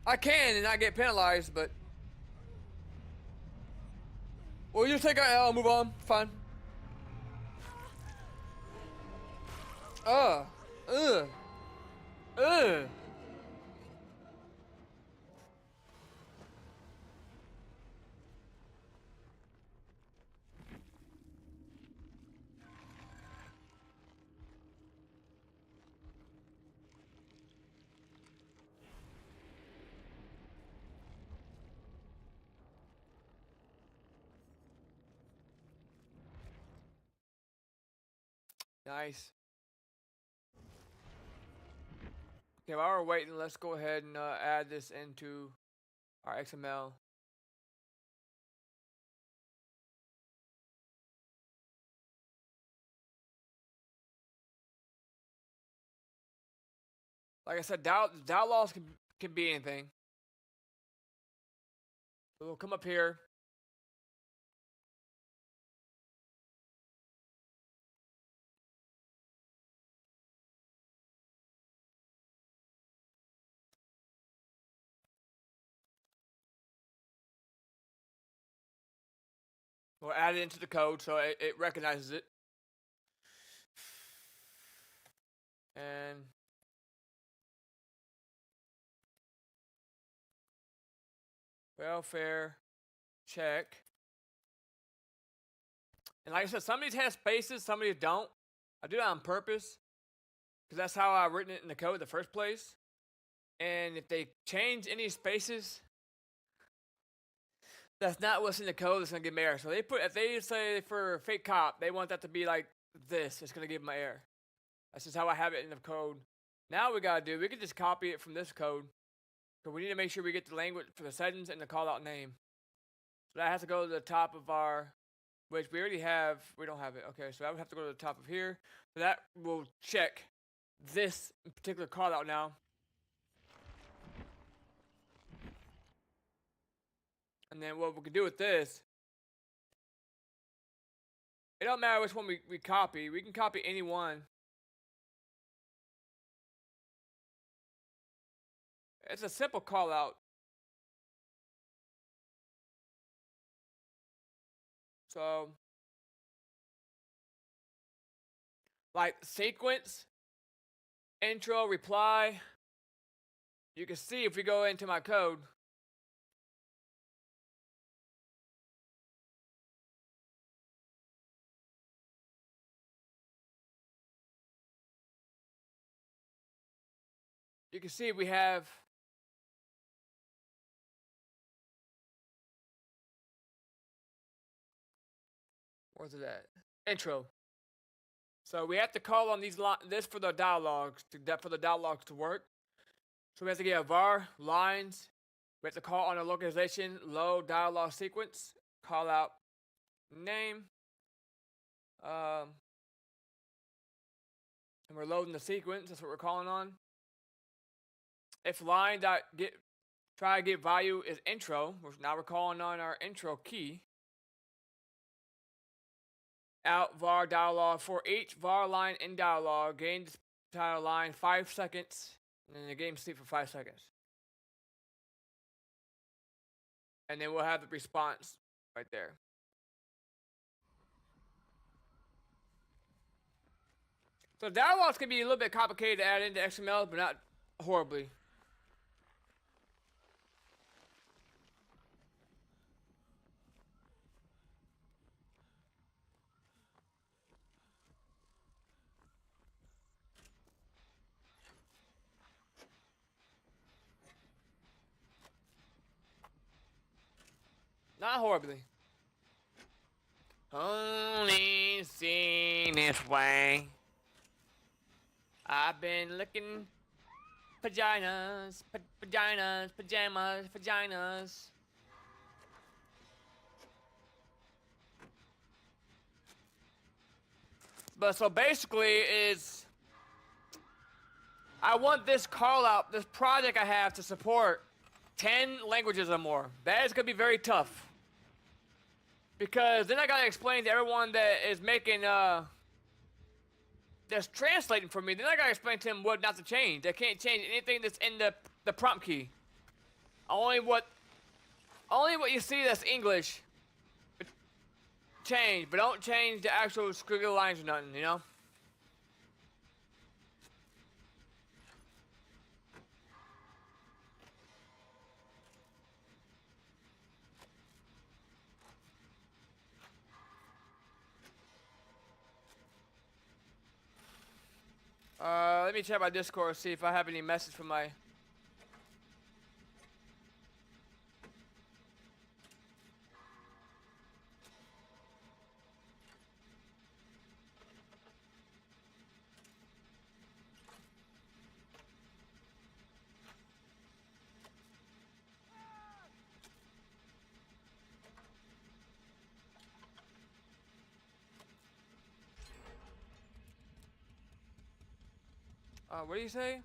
[SPEAKER 1] I can and not get penalized, but we'll just take our L, move on, fine. Ugh. Nice. Okay, while we're waiting, let's go ahead and add this into our XML. Like I said, doubt loss can be anything. So we'll come up here. We'll add it into the code so it recognizes it. And welfare check. And like I said, some of these have spaces, some of these don't. I do that on purpose because that's how I've written it in the code in the first place. And if they change any spaces, that's not what's in the code that's gonna give me error. So if they say for fake cop, they want that to be like this, it's gonna give them an error. That's just how I have it in the code. Now we can just copy it from this code. So we need to make sure we get the language for the settings and the call out name. So that has to go to the top of our, which we already have, we don't have it. Okay, so that would have to go to the top of here. So that will check this particular call out now. And then what we can do with this, it don't matter which one we copy. We can copy any one. It's a simple call out. So, like sequence, intro, reply. You can see if we go into my code. you can see we have where's it at? Intro. So we have to call on this for the dialogues to work. So we have to get a var lines. We have to call on a localization load dialogue sequence. Call out name. And we're loading the sequence. That's what we're calling on. If line dot get try to get value is intro. Now we're calling on our intro key. Out var dialog for each var line in dialog. Gain title line 5 seconds. And then the game sleep for 5 seconds. And then we'll have the response right there. So dialogues can be a little bit complicated to add into XML, but not horribly. Not horribly. Only seen this way. I've been looking vaginas, vaginas, pajamas, vaginas. But so basically is I want this call out, this project I have to support 10 languages or more. That is going to be very tough. Because then I got to explain to everyone that is making, that's translating for me, then I got to explain to them what not to change. They can't change anything that's in the prompt key. Only what you see that's English, change, but don't change the actual squiggly lines or nothing, you know? Let me check my Discord, see if I have any message from my... what do you say?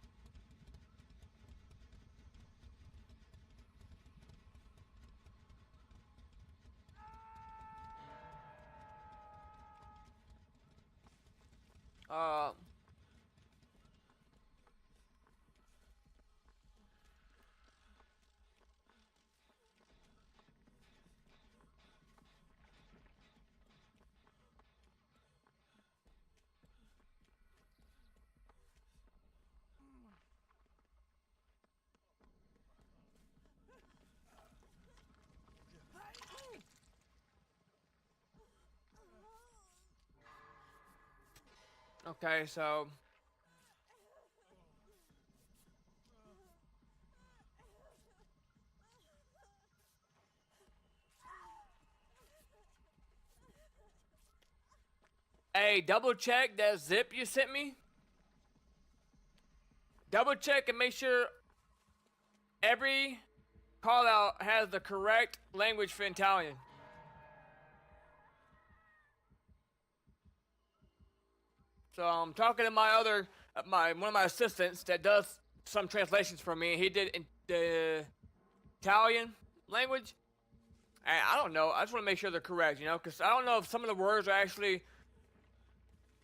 [SPEAKER 1] Okay, so... Hey, double check that zip you sent me. Double check and make sure every call out has the correct language for Italian. So I'm talking to my other, one of my assistants that does some translations for me. He did in the Italian language. And I don't know. I just want to make sure they're correct, you know, because I don't know if some of the words are actually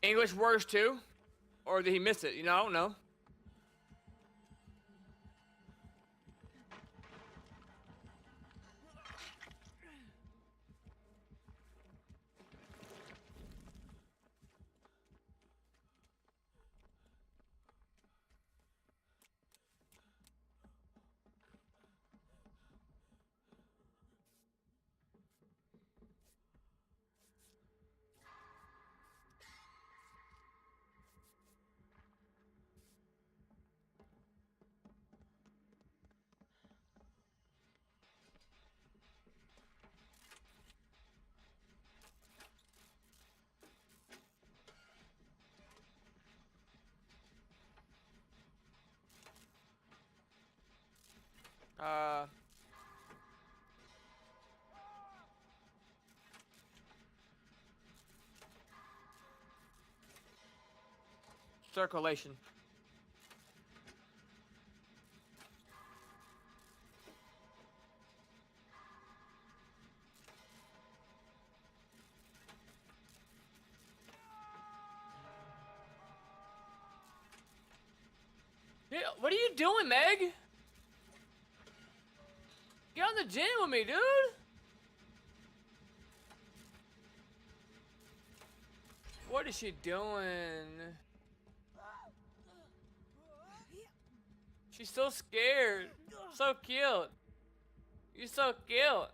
[SPEAKER 1] English words too, or did he miss it? You know, I don't know. Uh, circulation. Yeah, what are you doing, Meg? Get on the gym with me, dude. What is she doing? She's so scared. So cute. You're so cute.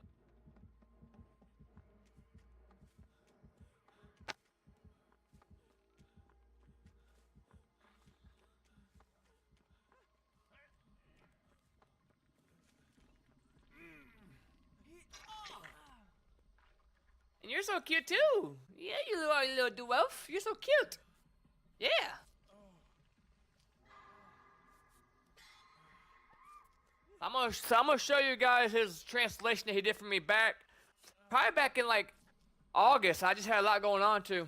[SPEAKER 1] And you're so cute too. Yeah, you little dwarf. You're so cute. Yeah. I'm gonna show you guys his translation that he did for me probably back in like August. I just had a lot going on to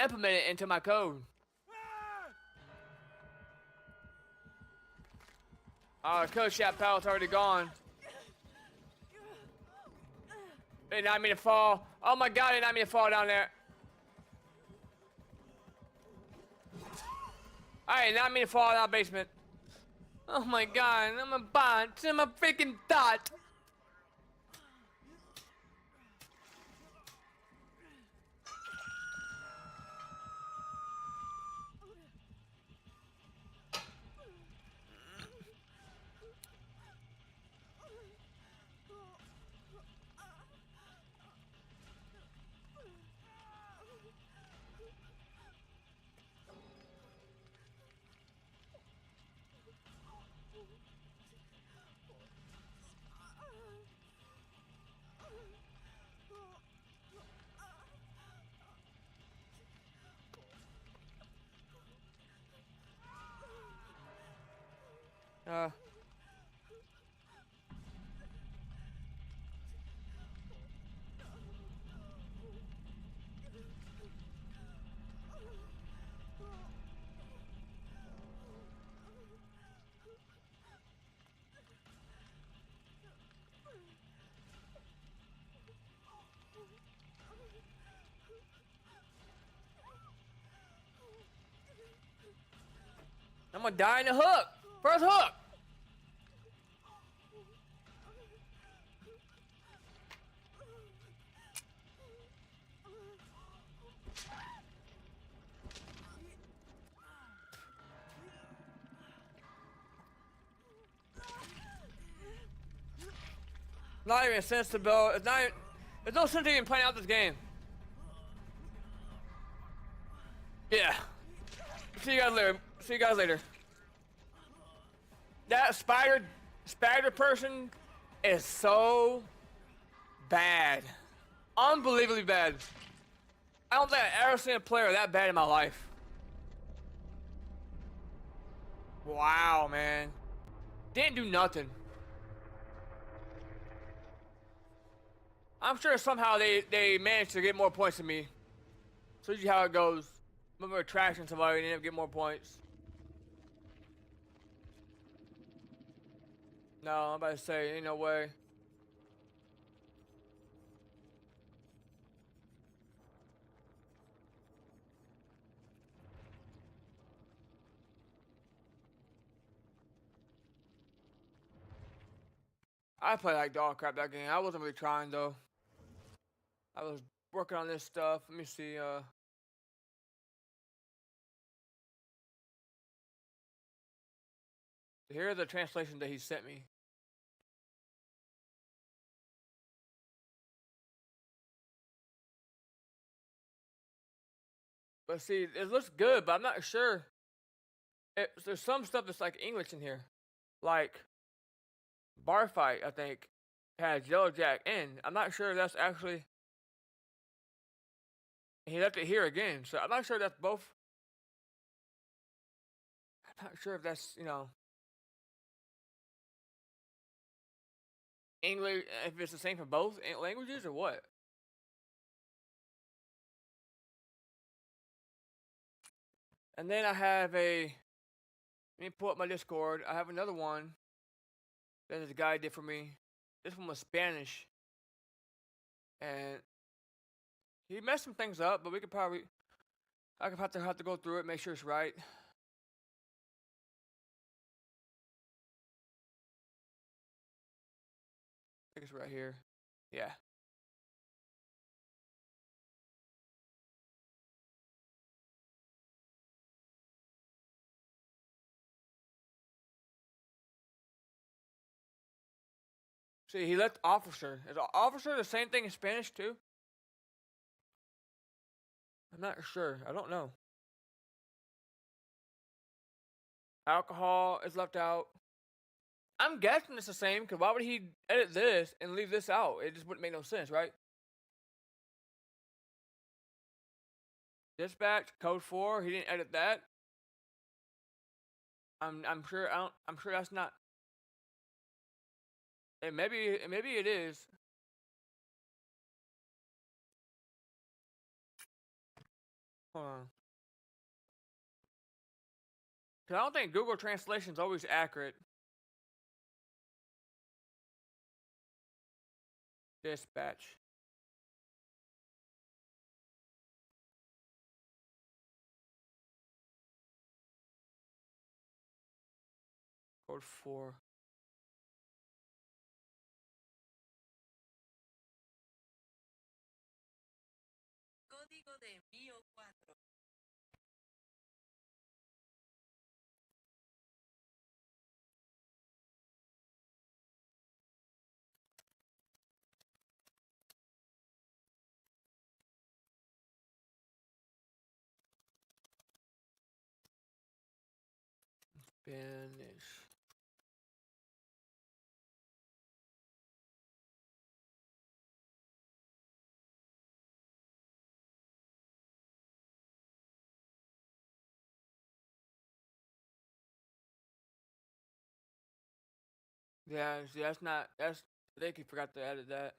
[SPEAKER 1] implement it into my code. The code shop pallet's already gone. They did not mean to fall. Oh my god, they did not mean to fall down there. I did not mean to fall down the basement. Oh my god, I'm a bot. I'm a freaking dot. I'm gonna die in the hook. First hook. Not even sensible. It's not. There's no sense even playing out this game. Yeah. See you guys later. See you guys later. That spider person is so bad. Unbelievably bad. I don't think I've ever seen a player that bad in my life. Wow, man. Didn't do nothing. I'm sure somehow they managed to get more points than me. So usually how it goes. Remember attracting somebody and end up getting more points. No, I'm about to say, ain't no way. I play like dog crap that game. I wasn't really trying though. I was working on this stuff. Let me see, here's the translation that he sent me. But see, it looks good, but I'm not sure. There's some stuff that's like English in here. Like, bar fight, I think, has Yellow Jack in. I'm not sure that's actually. He left it here again, so I'm not sure that's both. I'm not sure if that's, English, if it's the same for both languages or what? And then I have a. Let me pull up my Discord. I have another one that this guy did for me. This one was Spanish, and he messed some things up, but we could probably. I could have to go through it, make sure it's right. I think it's right here. Yeah. See, he left officer. Is officer the same thing in Spanish too? I'm not sure. I don't know. Alcohol is left out. I'm guessing it's the same, because why would he edit this and leave this out? It just wouldn't make no sense, right? Dispatch, code 4, he didn't edit that. I'm sure I'm sure that's not. And maybe it is. Hold on. Cause I don't think Google Translation is always accurate. Dispatch. Code 4.
[SPEAKER 2] Código de envío 4.
[SPEAKER 1] Spanish. Yeah, see, that's not. That's. I think he forgot to edit that.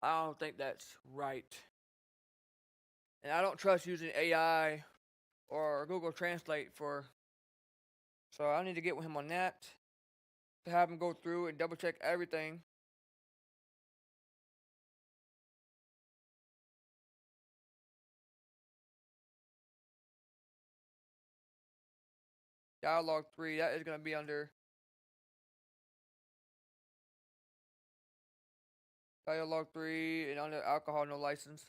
[SPEAKER 1] I don't think that's right. And I don't trust using AI or Google Translate for. So I need to get with him on that to have him go through and double check everything. Dialogue 3, that is going to be under Dialogue 3 and under alcohol no license.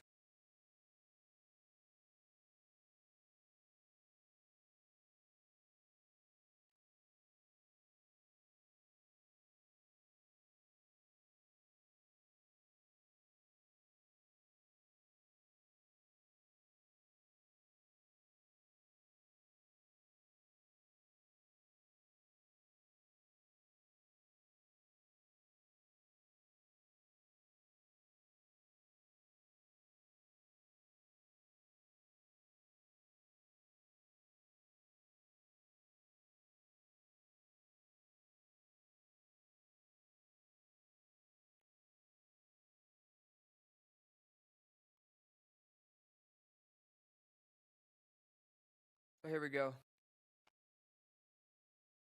[SPEAKER 1] So here we go.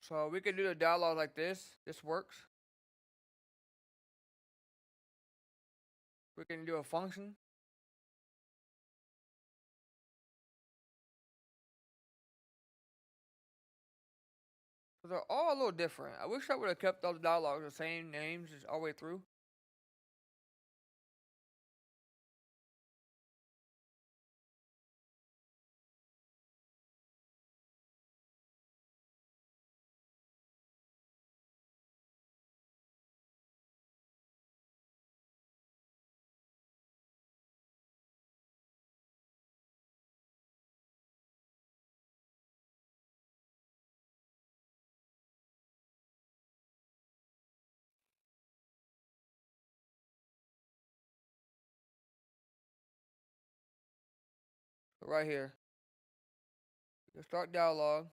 [SPEAKER 1] So we can do the dialogue like this. This works. We can do a function. So they're all a little different. I wish I would have kept all the dialogues the same names just all the way through. So right here. You start dialogue.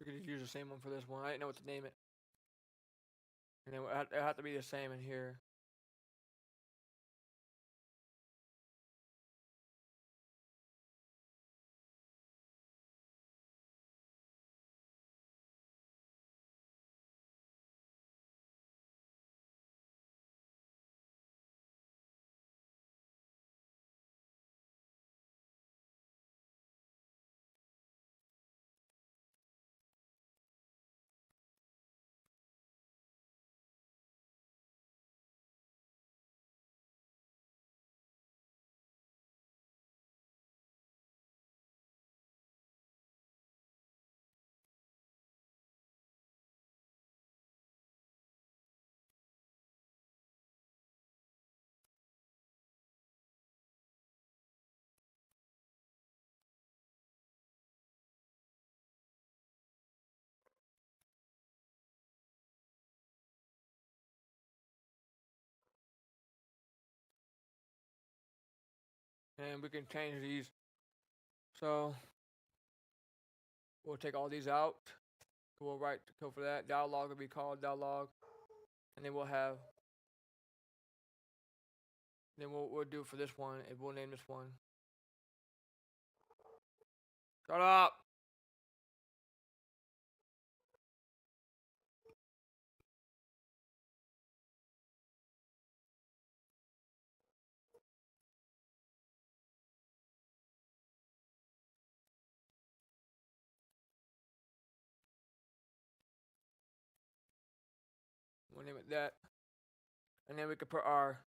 [SPEAKER 1] We could just use the same one for this one. I didn't know what to name it. And then it'll have to be the same in here. And we can change these. So we'll take all these out. We'll write the code for that. Dialog will be called dialog. And then we'll have, then we'll do for this one, and we'll name this one. Shut up! We'll name it that. And then we can put our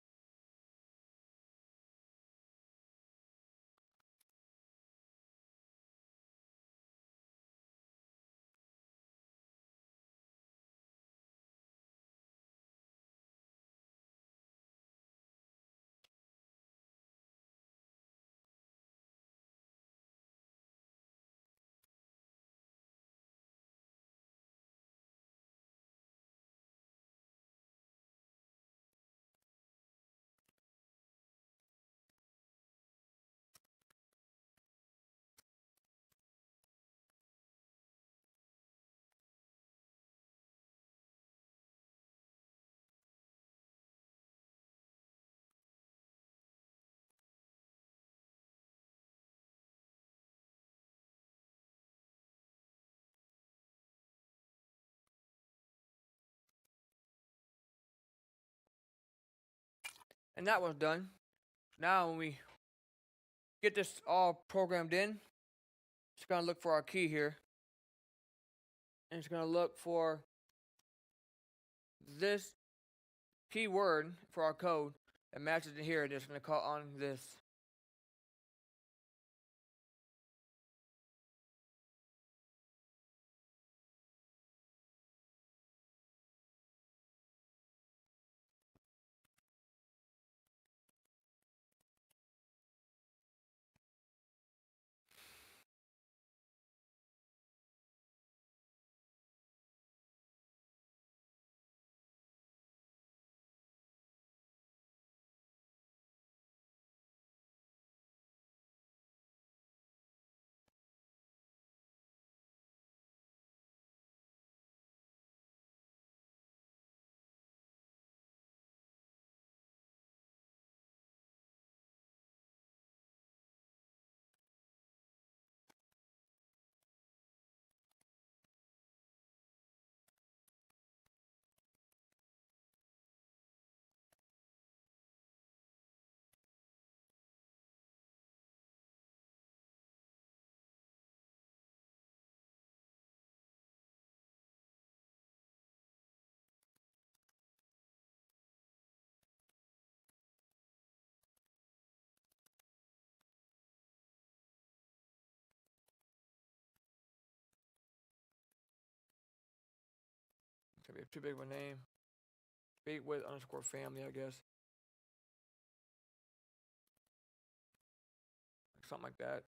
[SPEAKER 1] and that was done. Now when we get this all programmed in, it's gonna look for our key here. And it's gonna look for this keyword for our code that matches it here, and it's gonna call on this. It's gonna be too big of a name. Big with underscore family, I guess. Something like that.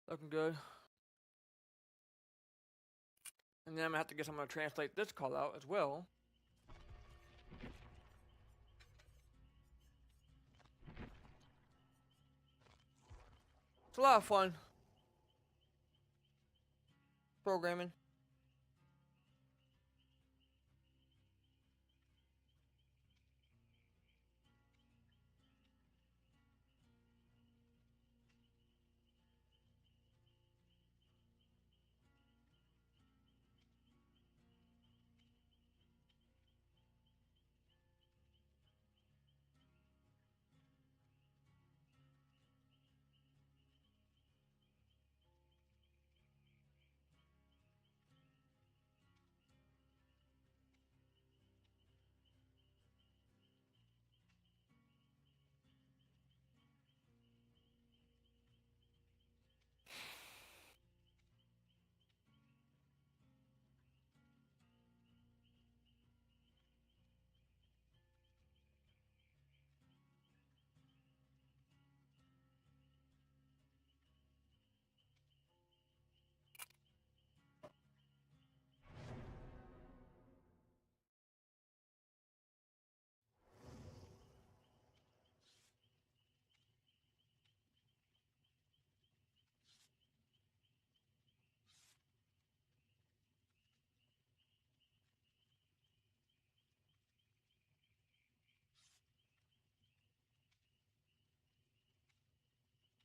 [SPEAKER 1] Looking good. And then I'm gonna have to guess I'm gonna translate this call out as well. It's a lot of fun programming.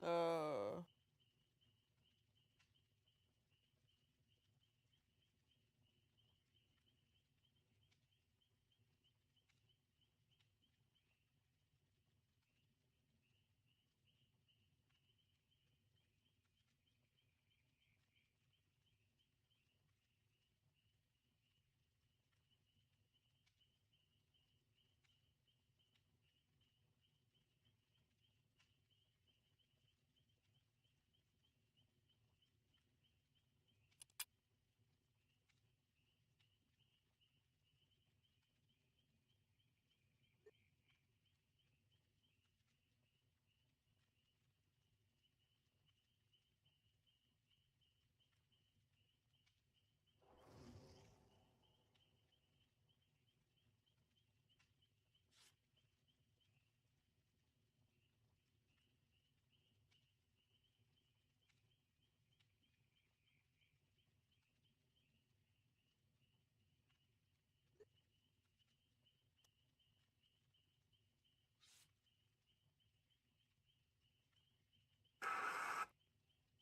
[SPEAKER 1] Uh,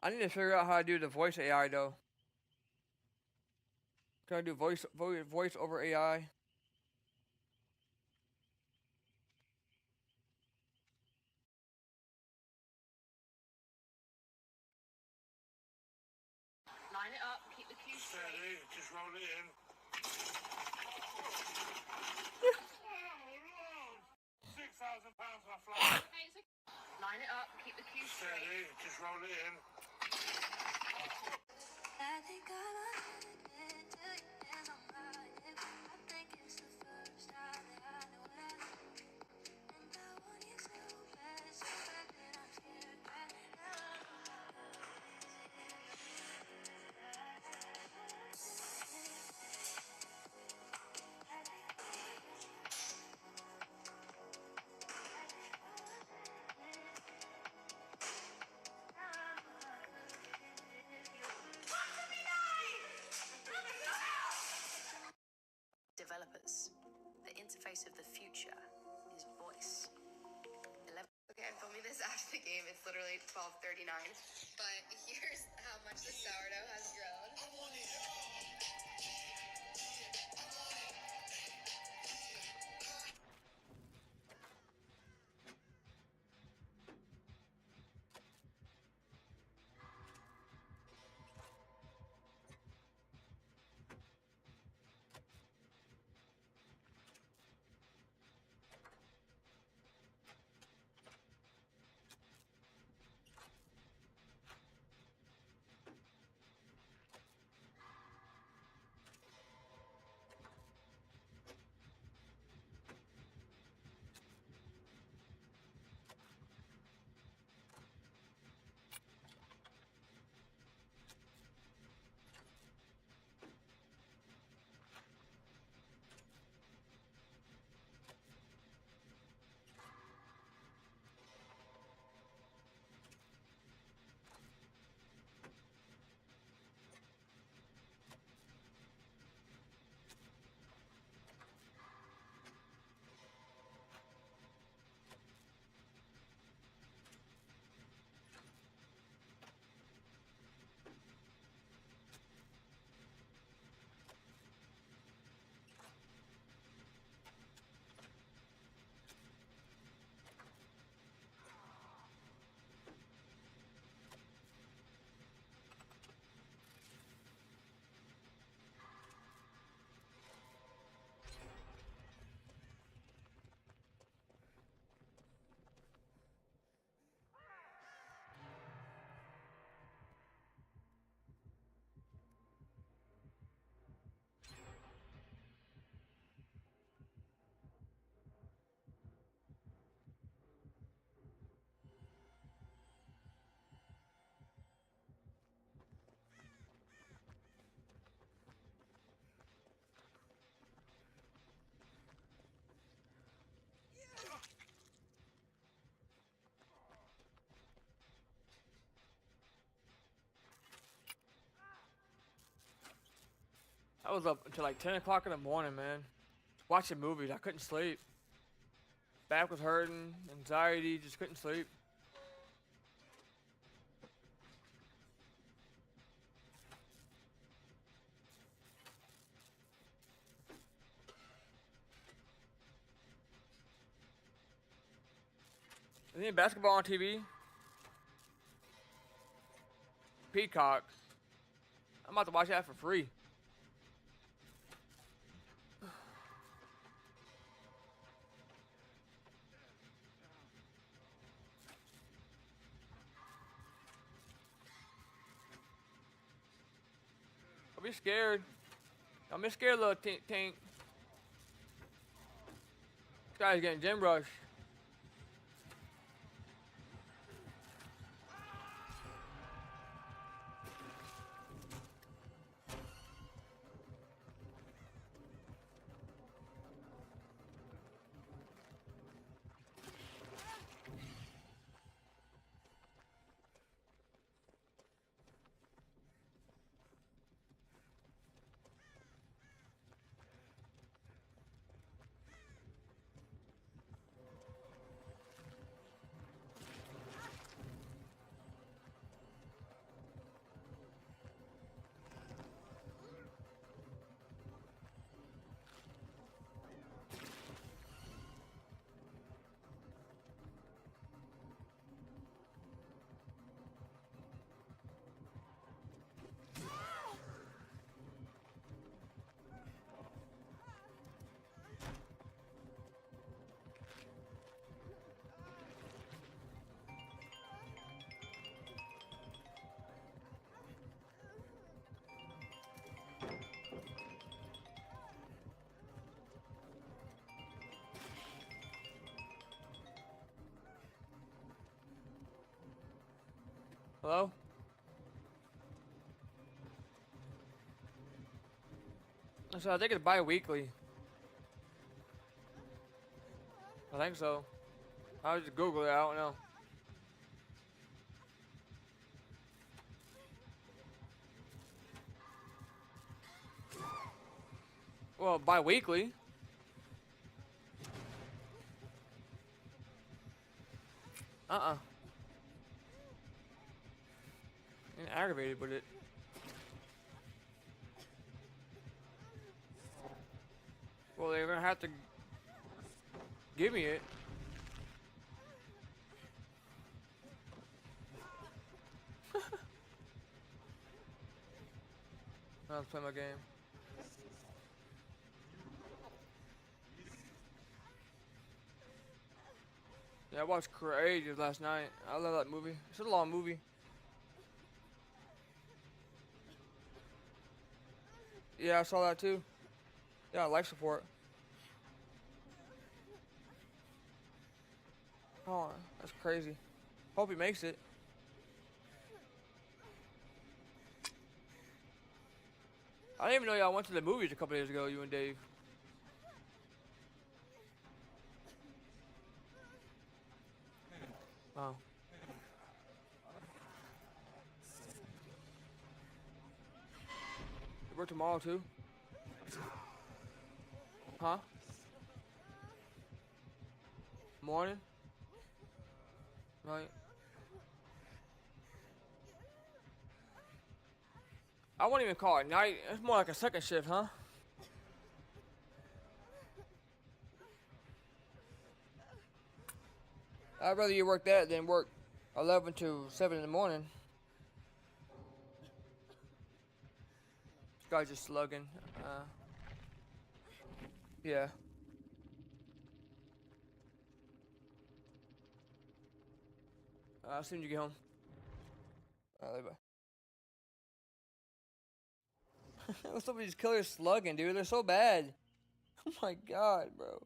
[SPEAKER 1] I need to figure out how to do the voice AI though. Can I do voice over AI?
[SPEAKER 2] Line it up, keep the cue straight.
[SPEAKER 3] Steady, just roll it in. 6,000 pounds my flight.
[SPEAKER 2] Line it up, keep the cue straight.
[SPEAKER 3] Steady, just roll it in.
[SPEAKER 4] I think I'm addicted to your hands on my hips. I think it's the first time that I know what I need. And I want you so bad that I'm scared that
[SPEAKER 5] Developers. The interface of the future is voice.
[SPEAKER 6] Okay, I'm filming this after the game. It's literally 12:39. But here's how much the sourdough has grown.
[SPEAKER 1] I was up until like 10 o'clock in the morning, man. Watching movies. I couldn't sleep. Back was hurting. Anxiety. Just couldn't sleep. Is any basketball on TV? Peacock. I'm about to watch that for free. Don't be scared. Don't be scared, little tank. This guy's getting gym rushed. Hello? So I think it's bi-weekly. I think so. I was just Google it, I don't know. Well, bi-weekly. Getting aggravated with it. Well, they're gonna have to give me it. I'll play my game. Yeah, I watched Courageous last night. I love that movie. It's a long movie. Yeah, I saw that too. Yeah, life support. Oh, that's crazy. Hope he makes it. I didn't even know y'all went to the movies a couple days ago, you and Dave. Oh. You work tomorrow too? Huh? Morning? Right. I won't even call it night. It's more like a second shift, huh? I'd rather you work that than work 11 to 7 in the morning. This guy's just slugging. Yeah. As soon as you get home. Alright, bye. What's up with these killers slugging, dude? They're so bad. Oh my god, bro.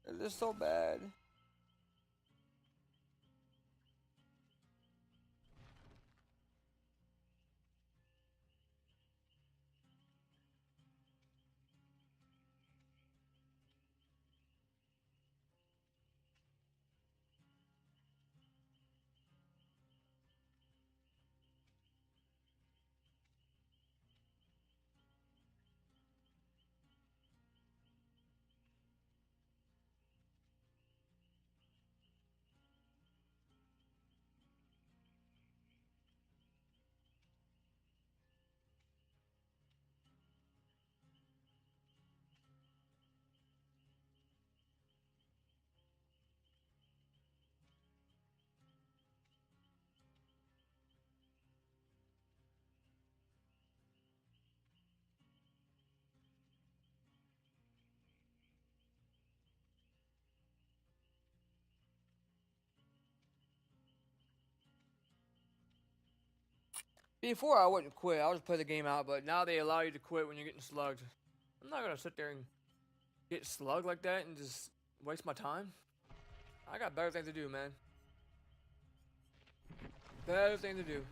[SPEAKER 1] They're just so bad. Before I wouldn't quit. I would just play the game out, but now they allow you to quit when you're getting slugged. I'm not gonna sit there and get slugged like that and just waste my time. I got better things to do, man. Better thing to do.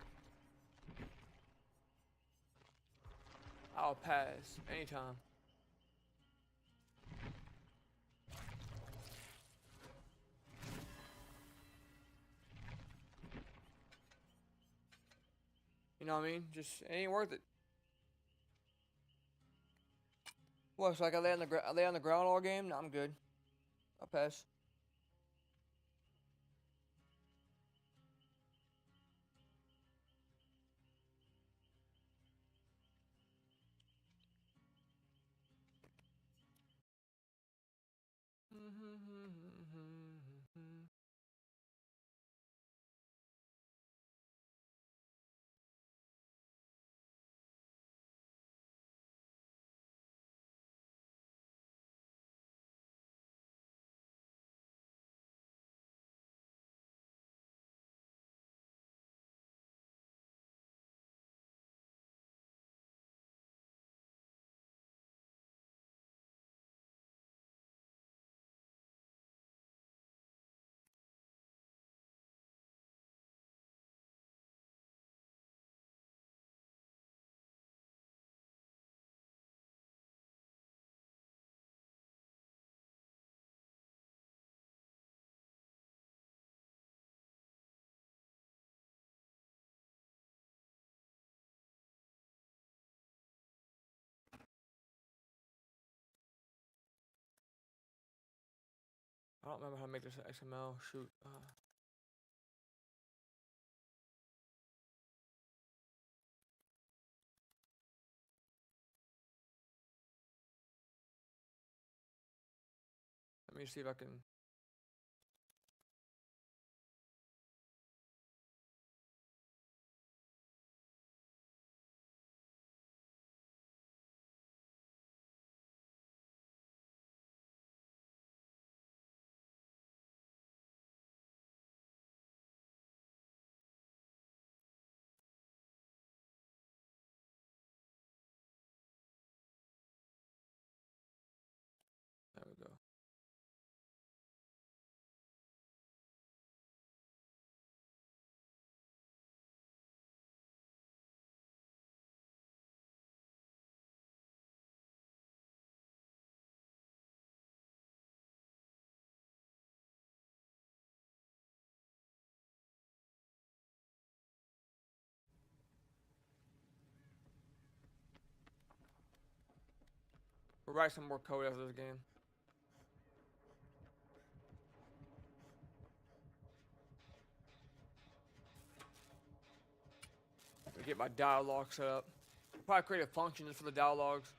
[SPEAKER 1] I'll pass anytime. You know what I mean? Just it ain't worth it. What? So I gotta lay on the ground all game? No, I'm good. I'll pass. I don't remember how to make this XML. Shoot. Let me see if I can. There we go. We'll write some more code after this game. Get my dialogue set up. Probably create a function just for the dialogues.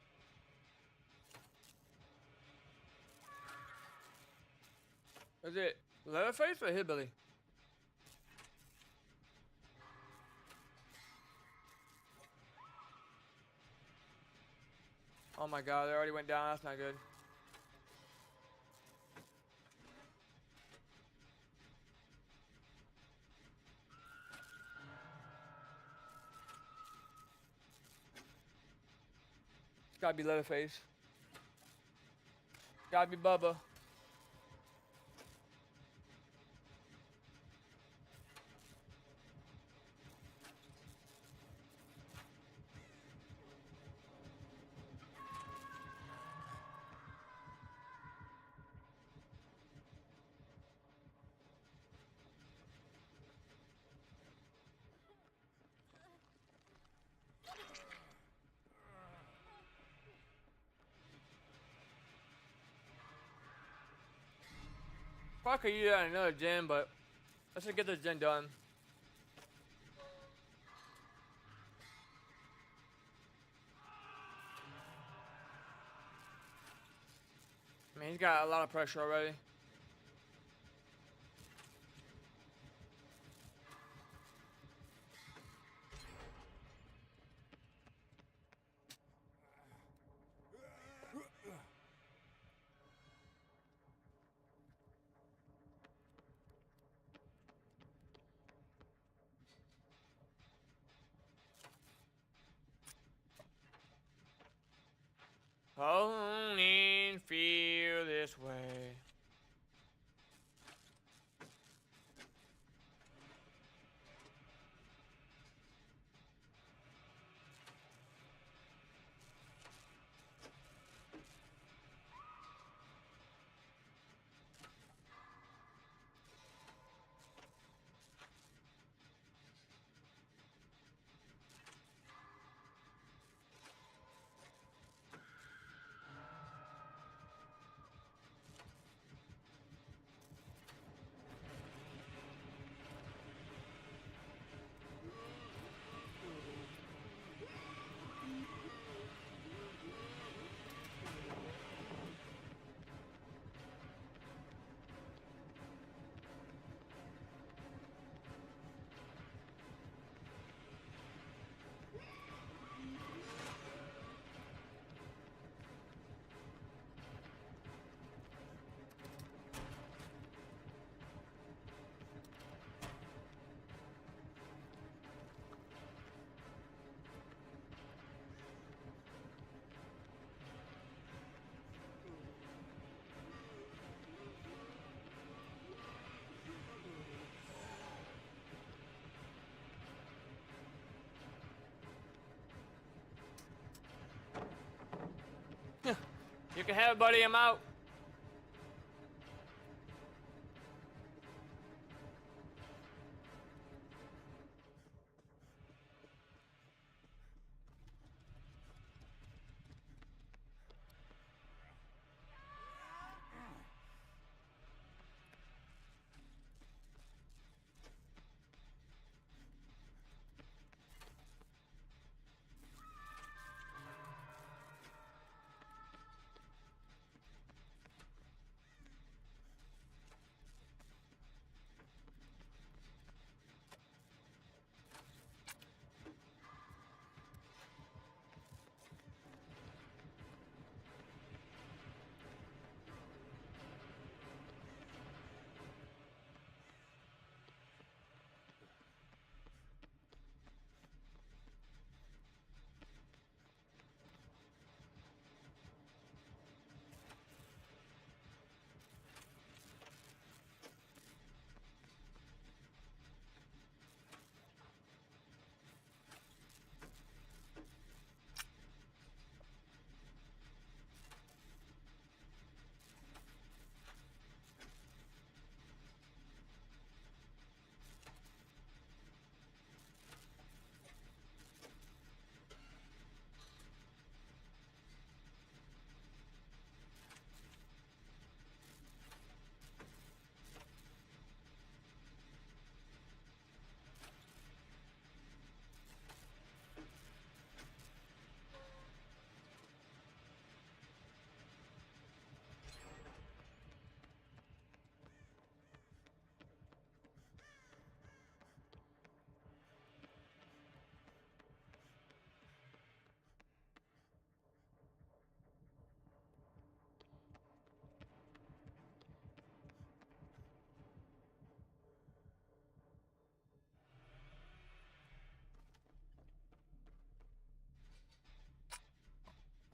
[SPEAKER 1] Is it Leatherface or Hillbilly? Oh my god, they already went down. That's not good. It's gotta be Leatherface. Gotta be Bubba. Probably could use that in another gen, but let's just get this gen done. I mean, he's got a lot of pressure already. You can have it, buddy. I'm out.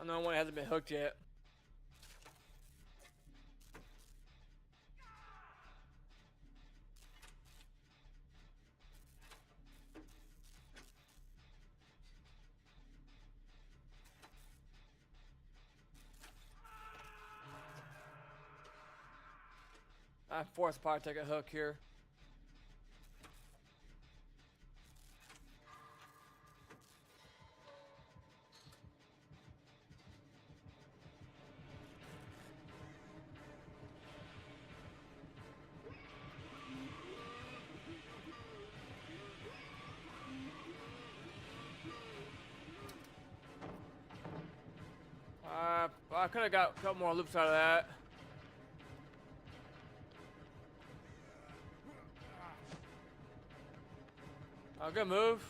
[SPEAKER 1] I'm the only one that hasn't been hooked yet. I'm forced to probably take a hook here. I could have got a couple more loops out of that. Good move.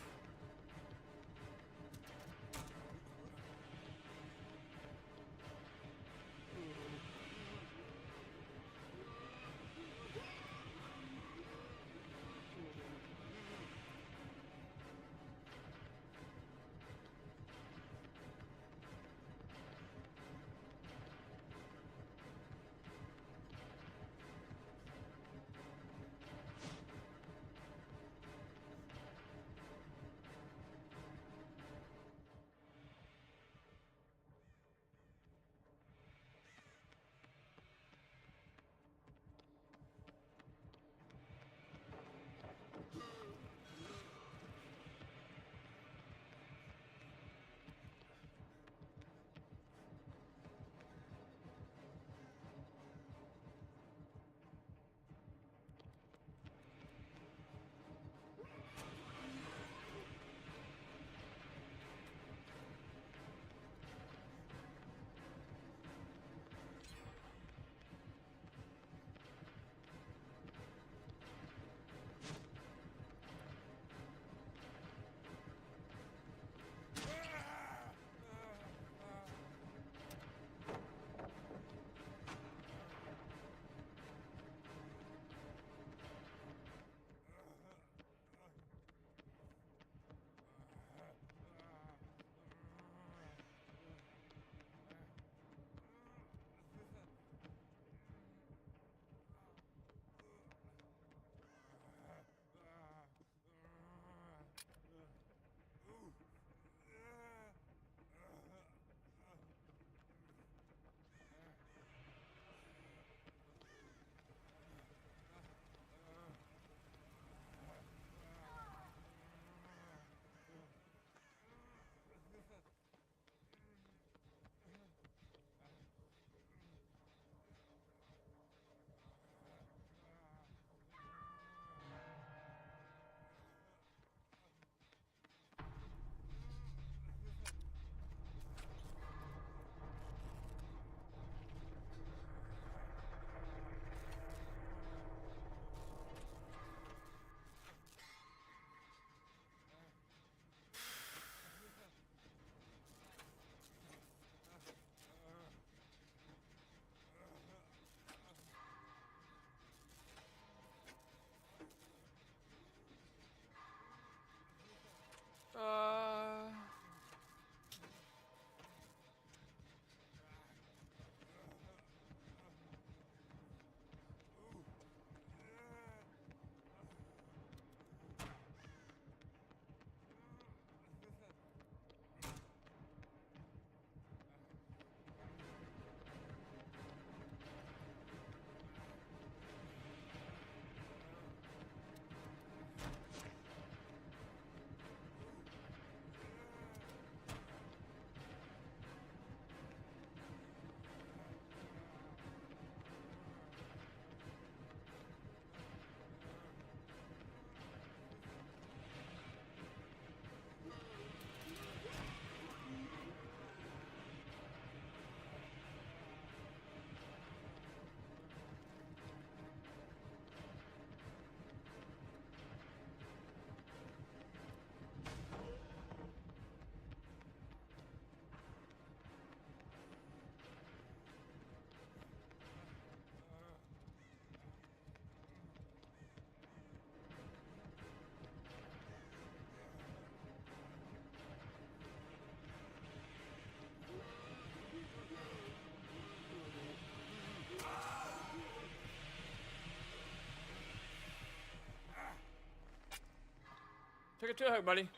[SPEAKER 1] Take a tail hug, buddy.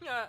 [SPEAKER 1] Yeah.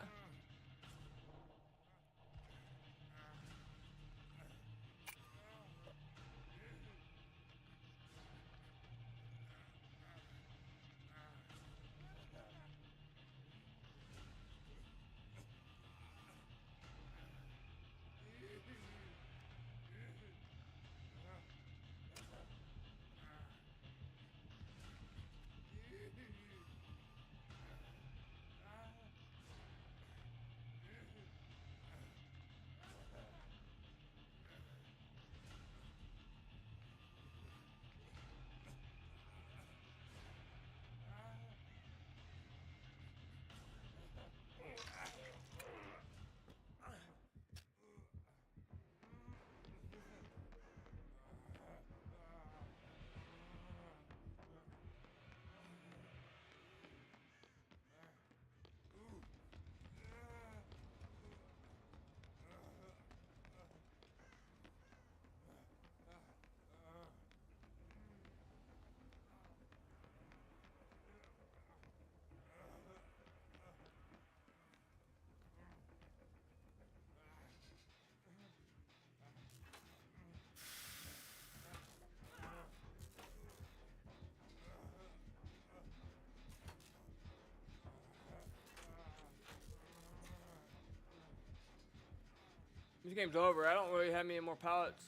[SPEAKER 1] This game's over. I don't really have any more pallets.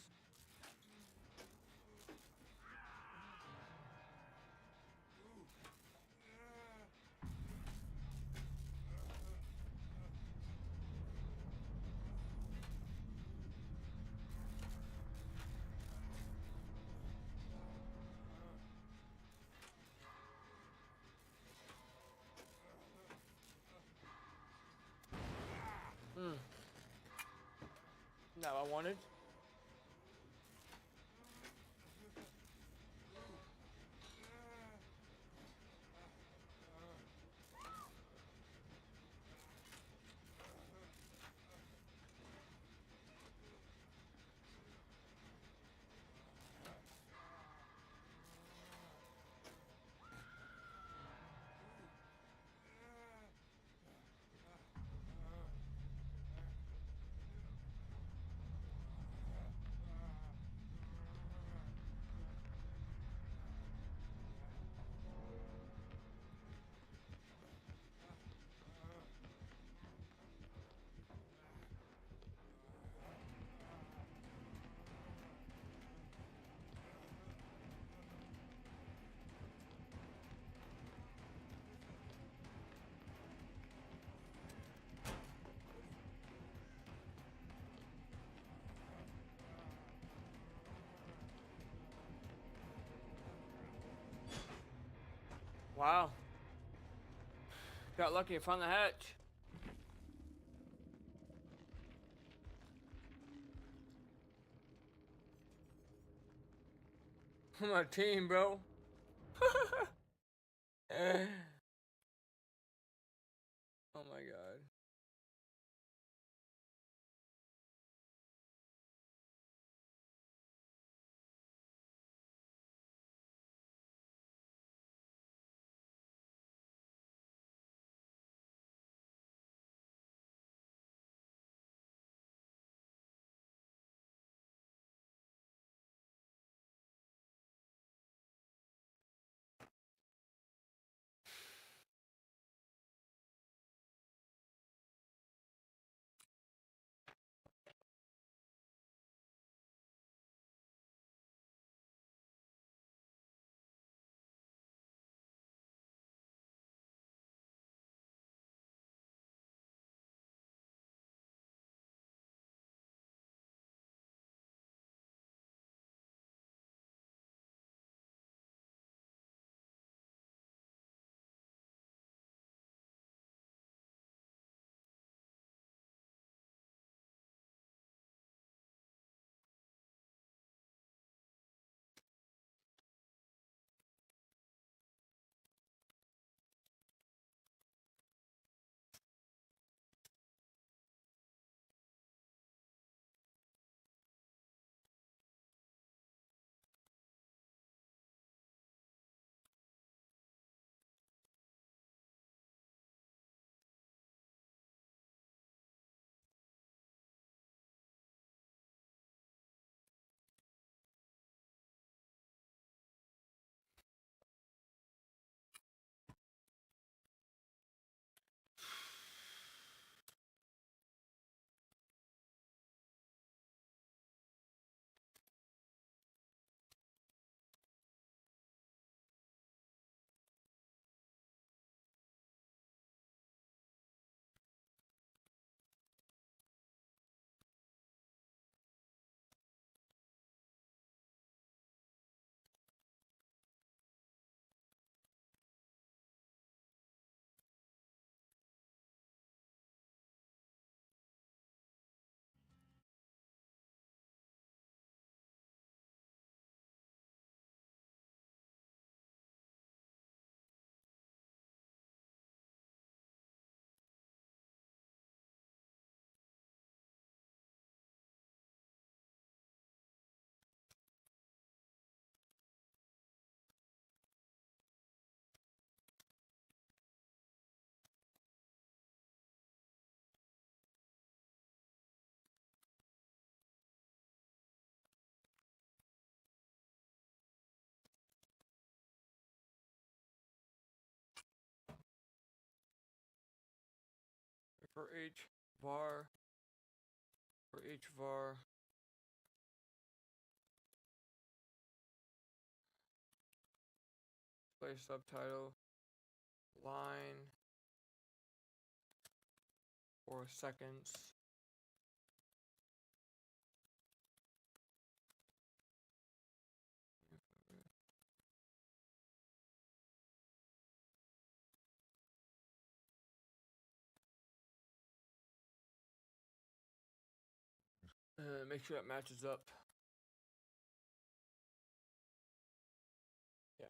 [SPEAKER 1] Not what I wanted. Wow. Got lucky and found the hatch. My team, bro. Oh my god. for each var, for each var, display subtitle, line, 4 seconds. Make sure that matches up. Yeah.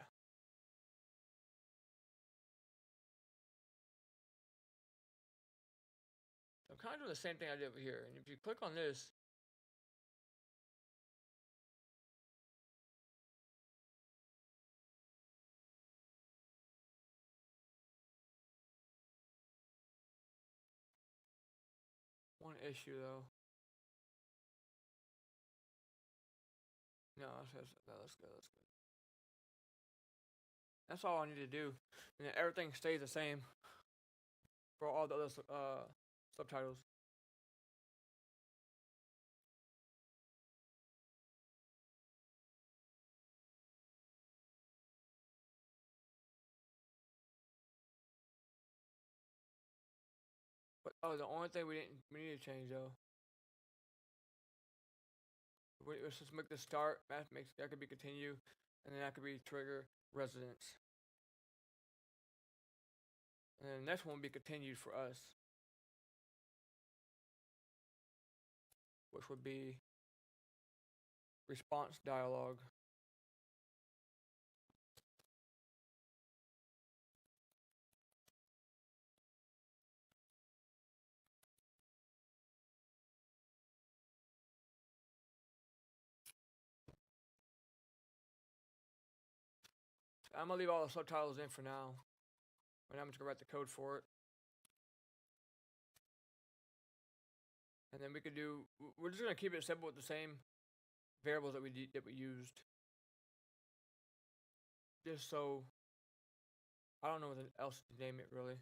[SPEAKER 1] I'm kind of doing the same thing I did over here. And if you click on this, one issue though. No, that's good. That's good. That's all I need to do, and then everything stays the same for all the other subtitles. But oh, the only thing we need to change though. Let's just make the start. Math makes that could be continue, and then that could be trigger residence. And then the next one will be continued for us, which would be response dialogue. I'm gonna leave all the subtitles in for now. And I'm just gonna write the code for it. And then we could do. We're just gonna keep it simple with the same variables that we used. Just so I don't know what else to name it really.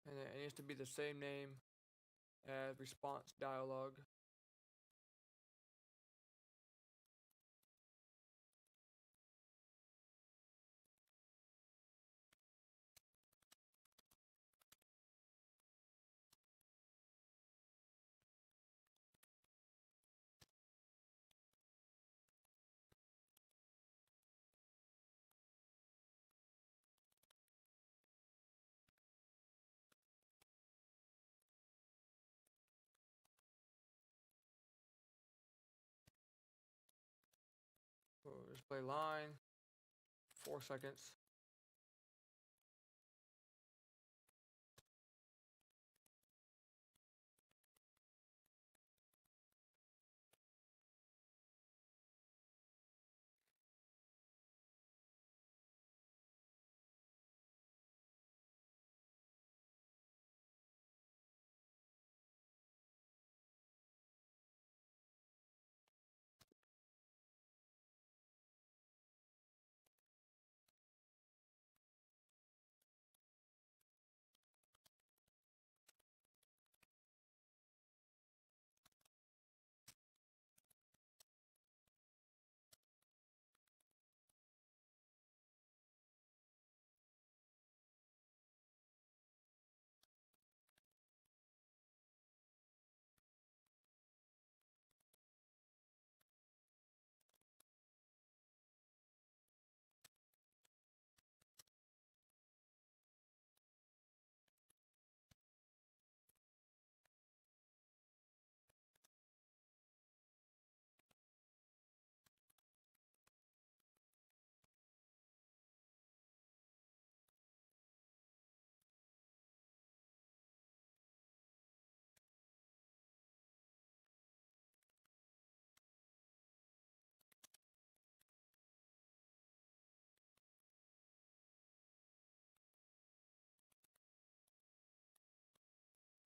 [SPEAKER 1] And it needs to be the same name as response dialogue. So display line, 4 seconds.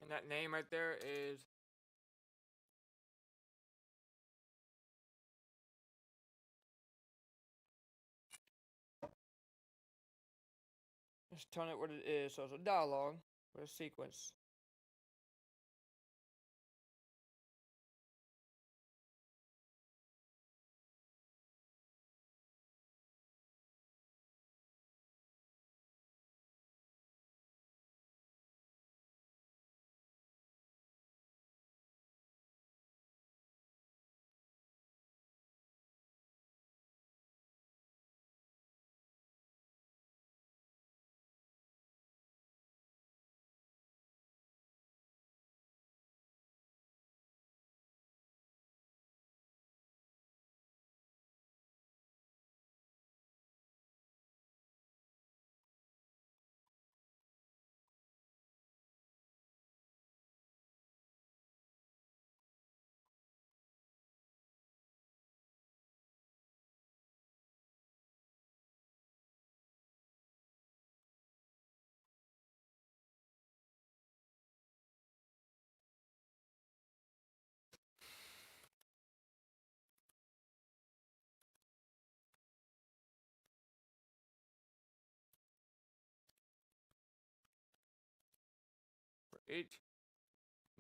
[SPEAKER 1] And that name right there is just telling it what it is. So it's a dialogue with a sequence. For each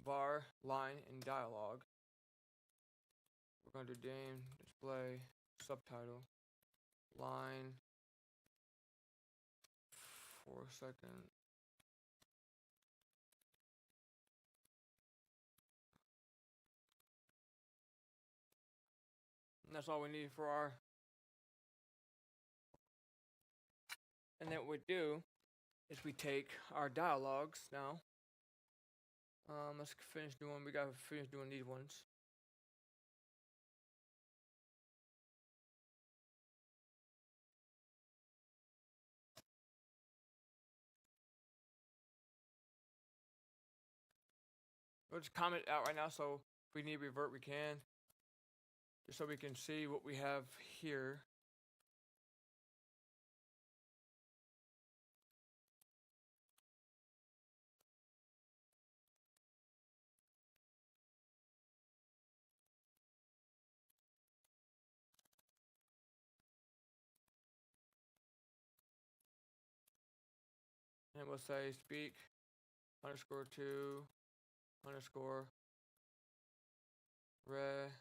[SPEAKER 1] bar, line, and dialogue, we're going to do name, display, subtitle, line, 4 second. And that's all we need for our. And then what we do is we take our dialogues now. Let's finish doing. We gotta finish doing these ones. We'll just comment it out right now. So if we need to revert, we can. Just so we can see what we have here. And we'll say speak underscore to underscore resident.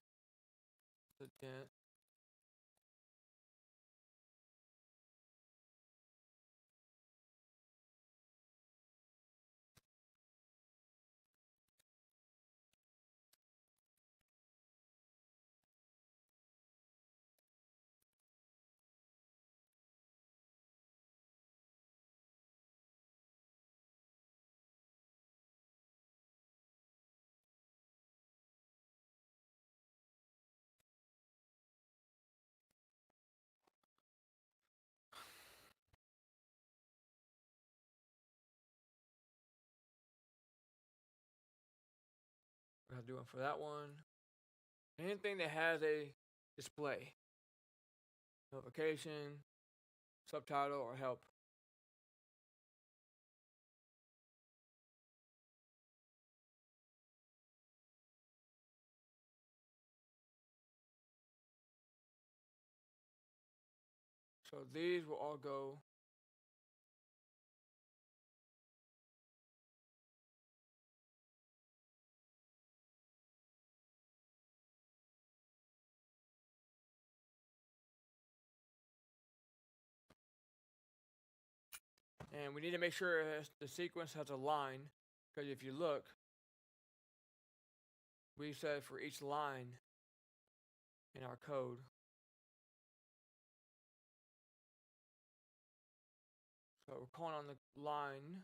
[SPEAKER 1] We're gonna do one for that one. Anything that has a display, notification, subtitle, or help. So these will all go. And we need to make sure the sequence has a line, because if you look, we said for each line in our code. So we're calling on the line.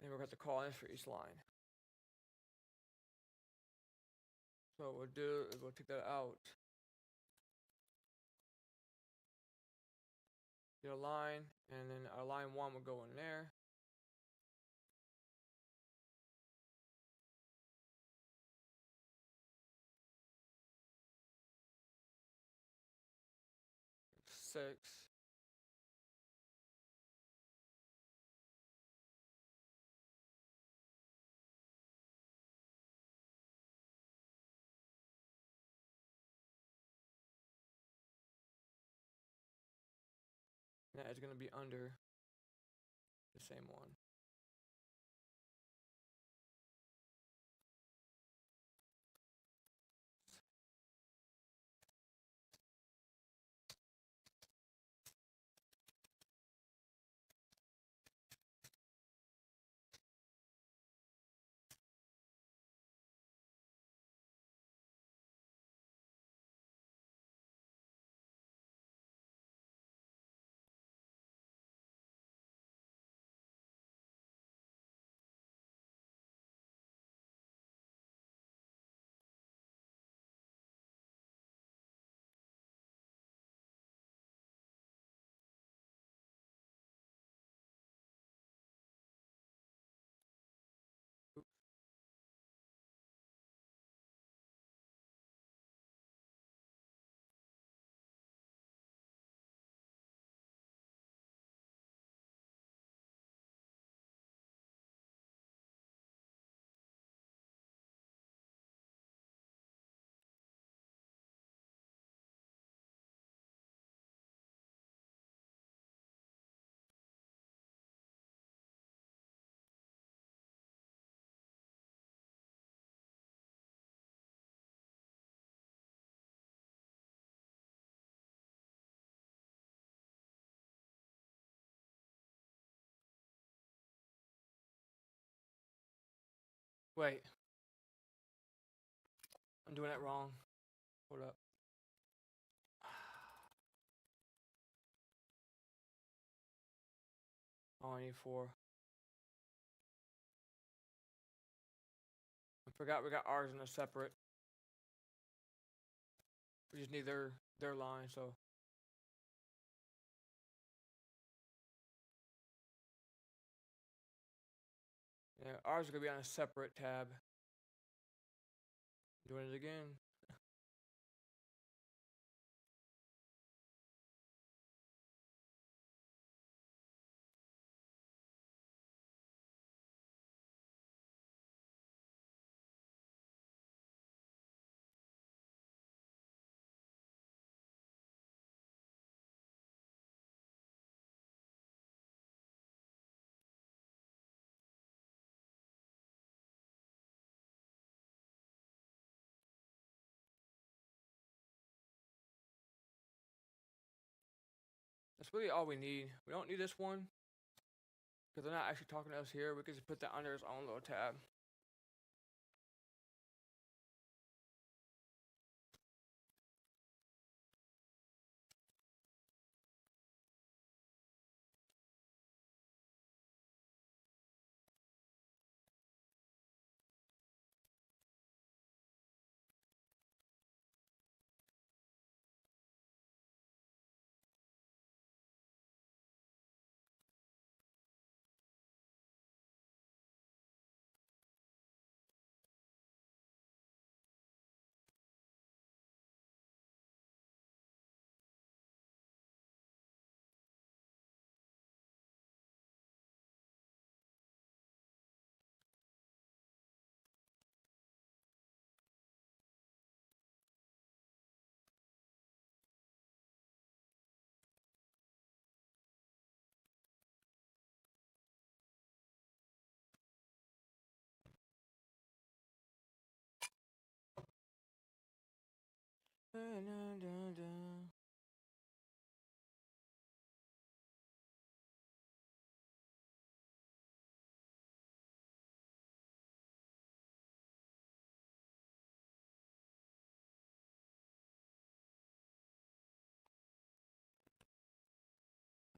[SPEAKER 1] And we're going to call in for each line. So what we'll do is we'll take that out. Get a line, and then our line 1 will go in there. 6. That is going to be under the same one. Wait. I'm doing that wrong. Hold up. Oh, I need 4. I forgot we got ours in a separate. We just need their line, so. Yeah, ours is gonna be on a separate tab. Doing it again. That's really all we need. We don't need this one because they're not actually talking to us here. We can just put that under its own little tab.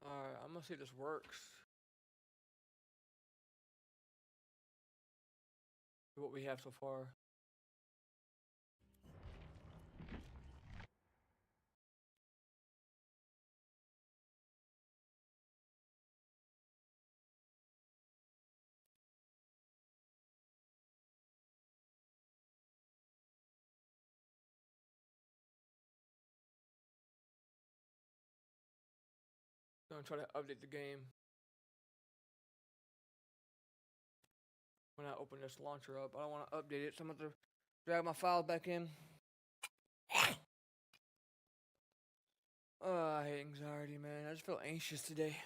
[SPEAKER 1] Alright, I'm gonna see if this works. What we have so far. I'm gonna try to update the game when I open this launcher up. I don't want to update it, so I'm gonna have to drag my files back in. Oh, I hate anxiety, man. I just feel anxious today.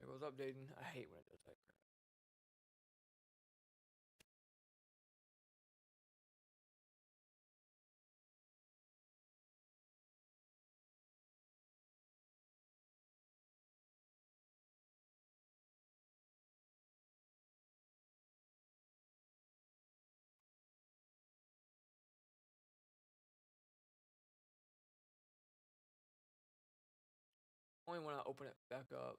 [SPEAKER 1] It was updating. I hate when it does that crap. Only when I open it back up.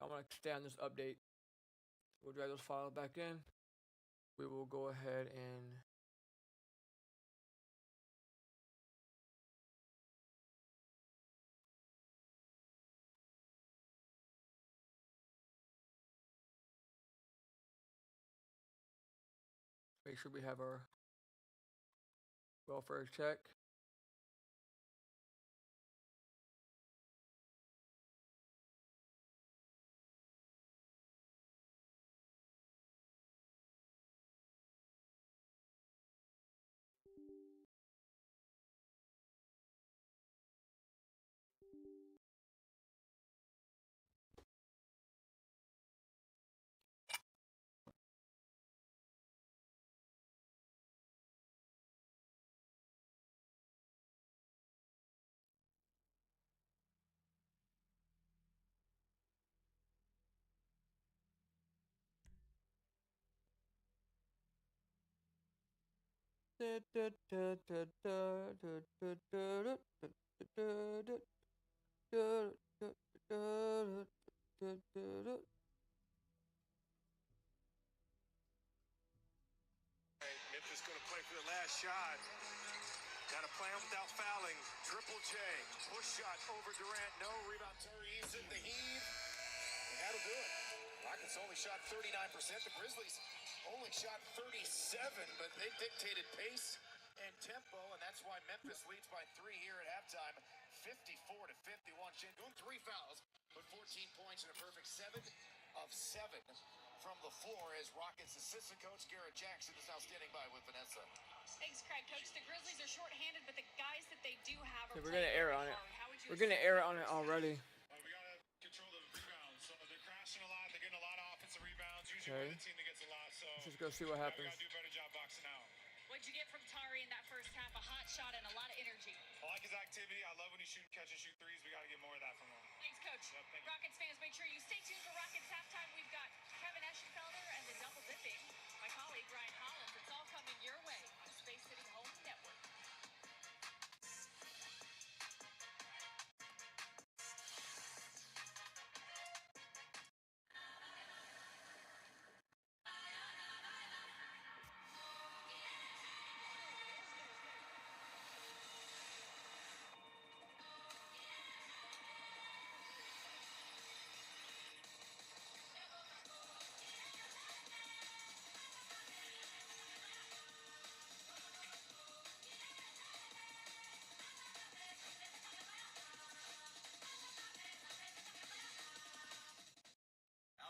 [SPEAKER 1] I want to stay on this update. We'll drag those files back in. We will go ahead and make sure we have our welfare check.
[SPEAKER 3] Memphis going to play for the last shot. Got to play him without fouling. Triple J. Push shot over Durant. No. Rebound. Terry Eason. The heave. And that'll do it. Rockets only shot 39%. The Grizzlies only shot 37, but they dictated pace and tempo, and that's why Memphis leads by 3 here at halftime, 54-51. Doing 3 fouls, but 14 points and a perfect 7 of 7 from the floor as Rockets assistant coach Garrett Jackson is now standing by with Vanessa.
[SPEAKER 2] Thanks, Craig. Coach, the Grizzlies are shorthanded, but the guys that they do have are
[SPEAKER 1] Okay, we're gonna err on it.
[SPEAKER 2] How would you
[SPEAKER 1] We're gonna err on it already.
[SPEAKER 3] We got to control the rebounds. So they're crashing a lot. They're getting a lot of offensive rebounds. Usually
[SPEAKER 1] Okay.
[SPEAKER 3] we're the team that gets a lot. So
[SPEAKER 1] Let's just go see what
[SPEAKER 3] we
[SPEAKER 1] happens.
[SPEAKER 3] got to do a better job boxing out.
[SPEAKER 2] What'd you get from Tari in that first half? A hot shot and a lot of energy.
[SPEAKER 3] I like his activity. I love when he catch and shoot threes. We got to get more of that from him.
[SPEAKER 2] Thanks, Coach.
[SPEAKER 3] Yep, thank you.
[SPEAKER 2] Rockets fans, make sure you stay tuned for Rockets halftime. We've got Kevin Eschenfelder and the double dipping. My colleague, Ryan Hollins. It's all coming your way on Space City Home Network.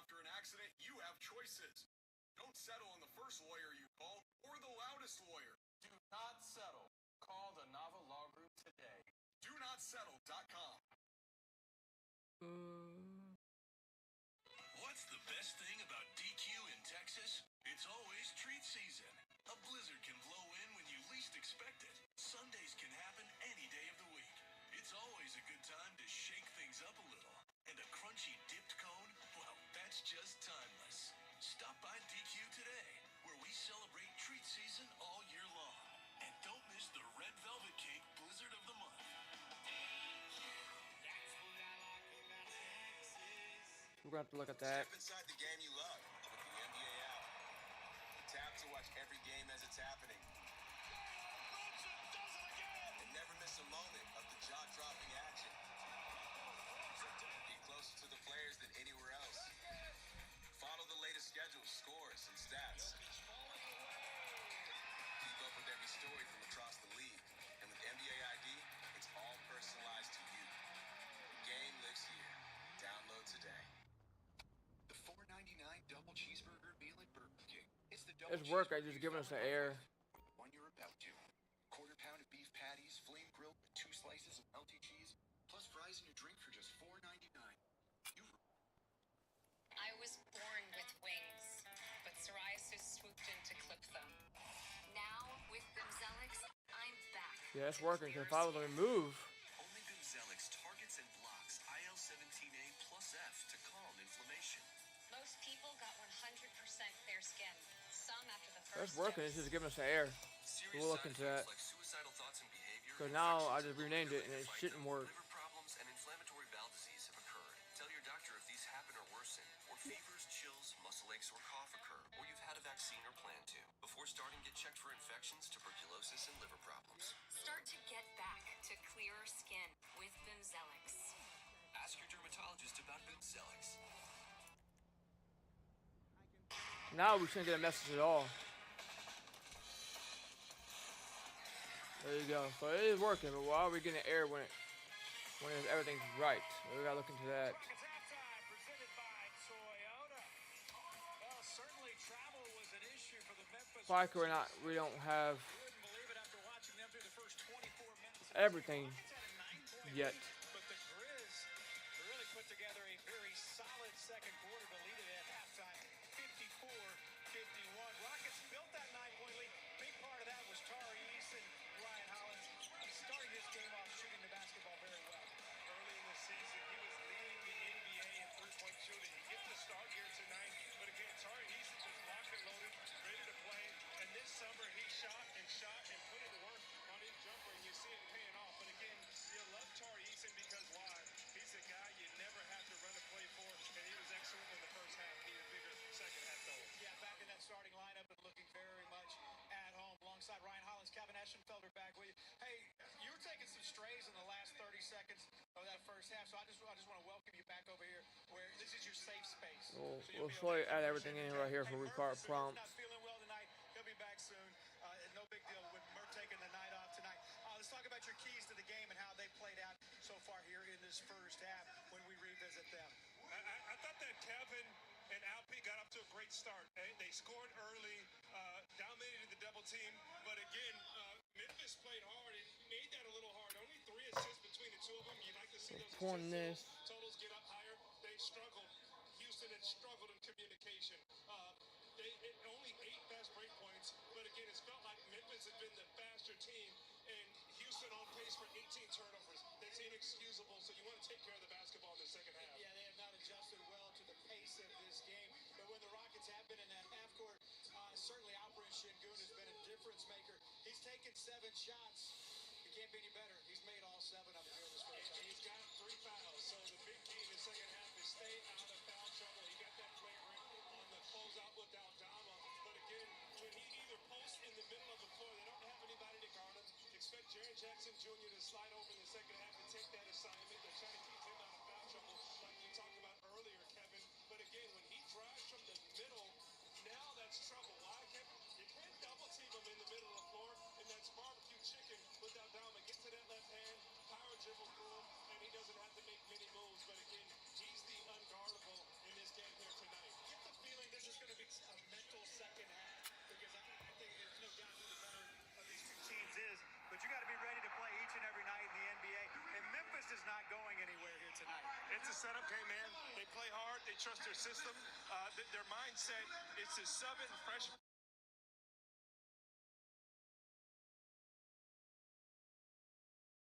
[SPEAKER 7] After an accident, you have choices. Don't settle on the first lawyer you call or the loudest lawyer. Do not settle. Call the Nava Law Group today. DoNotSettle.com.
[SPEAKER 8] What's the best thing about DQ in Texas? It's always treat season. A blizzard can blow in when you least expect it. Sundays can happen any day of the week. It's always a good time to shake things up a little. And a crunchy dipped cone, well, that's just timeless. Stop by DQ today, where we celebrate treat season all year long. And don't miss the Red Velvet Cake Blizzard of the Month.
[SPEAKER 1] We're gonna have to look at that.
[SPEAKER 7] Step inside the game you love with the NBA app. Tap to watch every game as it's happening.
[SPEAKER 1] It's work. I just giving us the air.
[SPEAKER 8] When you're about to. Quarter pound of beef patties, flame grilled with 2 slices of melty cheese, plus fries in your drink for just $4.99. You
[SPEAKER 2] I was born with wings, but psoriasis swooped in to clip them. Now, with Bimzelx, I'm back.
[SPEAKER 1] Yeah, it's working. Cause if I was to move,
[SPEAKER 8] Only Bimzelx targets and blocks IL-17A plus F to calm inflammation.
[SPEAKER 2] Most people got 100% clear skin. Some after the
[SPEAKER 1] that's
[SPEAKER 2] first
[SPEAKER 1] working. It's
[SPEAKER 2] dose.
[SPEAKER 1] just giving us the air.
[SPEAKER 8] Serious
[SPEAKER 1] We'll look
[SPEAKER 8] side
[SPEAKER 1] into that.
[SPEAKER 8] effects like suicidal thoughts and behavior,
[SPEAKER 1] So now I
[SPEAKER 8] infections,
[SPEAKER 1] just renamed it, and it
[SPEAKER 8] fight
[SPEAKER 1] shouldn't
[SPEAKER 8] them,
[SPEAKER 1] work.
[SPEAKER 8] liver problems and inflammatory bowel disease have occurred. Tell your doctor if these happen or worsen, or fevers, chills, muscle aches, or cough occur, or you've had a vaccine or plan to. Before starting, get checked for infections, tuberculosis, and liver problems.
[SPEAKER 2] Start to get back to clearer skin with Bimzelx.
[SPEAKER 8] Ask your dermatologist about Bimzelx.
[SPEAKER 1] Now we shouldn't get a message at all. There you go. So it is working, but why are we getting air when everything's right? We gotta look into that.
[SPEAKER 3] Rockets halftime presented by Toyota. Well, certainly travel was an issue for the Memphis.
[SPEAKER 1] Like or not, we don't have
[SPEAKER 3] You wouldn't believe it after watching them through the first 24 minutes.
[SPEAKER 1] everything
[SPEAKER 3] Rockets had a 9-point
[SPEAKER 1] yet.
[SPEAKER 3] lead, but the Grizz really put together a very solid second quarter to lead it at halftime, 54-51. Rockets built that 9-point lead. Big part of that was Tari Eason, Ryan Hollins starting this game off shooting the basketball very well. Early in the season, he was leading the NBA in three-point shooting. He gets the start here tonight, but again, Tari Eason was locked and loaded, ready to play. And this summer, he shot and put it to work on his jumper, and you see it paying off. But again, you love Tari Eason because why? He's a guy you never have to run a play for, and he was excellent in the first half. Needed bigger second half, though. Yeah, back in that starting lineup and looking very much at home alongside Ryan Hollins, Kevin Eschenfelder back with you. Hey, you were taking some strays in the last 30 seconds of that first half, so I just want to welcome you back over here where this is your safe space.
[SPEAKER 1] We'll slowly add everything in right here for record prompts.
[SPEAKER 3] Not feeling well tonight. He'll be back soon. No big deal with Mert taking the night off tonight. Let's talk about your keys to the game and how they played out so far here in this first half when we revisit them. I thought that Kevin and Alpi got up to a great start. They scored early, dominated the double team, but again, Memphis played hard and made that a little hard. Only 3 assists between the two of them. You'd like to see those
[SPEAKER 1] Pouring this.
[SPEAKER 3] totals get up higher. They struggled. Houston had struggled in communication. Only 8 fast break points, but again, it's felt like Memphis had been the faster team, and Houston on pace for 18 turnovers. That's inexcusable, so you want to take care of the basketball in the second half. Yeah, they have not adjusted well to the pace of this game, but when the Rockets have been in that half court, certainly Alperen Şengün has been a difference maker. He's taken 7 shots. It can't be any better. He's made all 7 of them here this first half. He's got 3 fouls, so the big key in the second half is stay out of foul trouble. He got that flagrant on the closeout with Aldama, but again, when he either posts in the middle of the floor, they don't have anybody to guard him. Expect Jaren Jackson Jr. to slide over in the second half and take that assignment. They're trying to keep him out of foul trouble, like you talked about earlier, Kevin. But again, when he drives from the middle, now that's trouble. Why, Kevin? You can't double team him in the middle of the floor, and that's barbecue chicken with Aldama. Get to that left hand, power dribble through him, and he doesn't have to make many moves. But again, he's the unguardable in this game here tonight. Get the feeling this is going to be a mental second half, because I think there's no doubt who the better of these two teams is. But you got to be ready to play each and every night in the NBA, and Memphis is not going anywhere here tonight. It's a setup game, man. They play hard. They trust their system. Their mindset is to sub it and fresh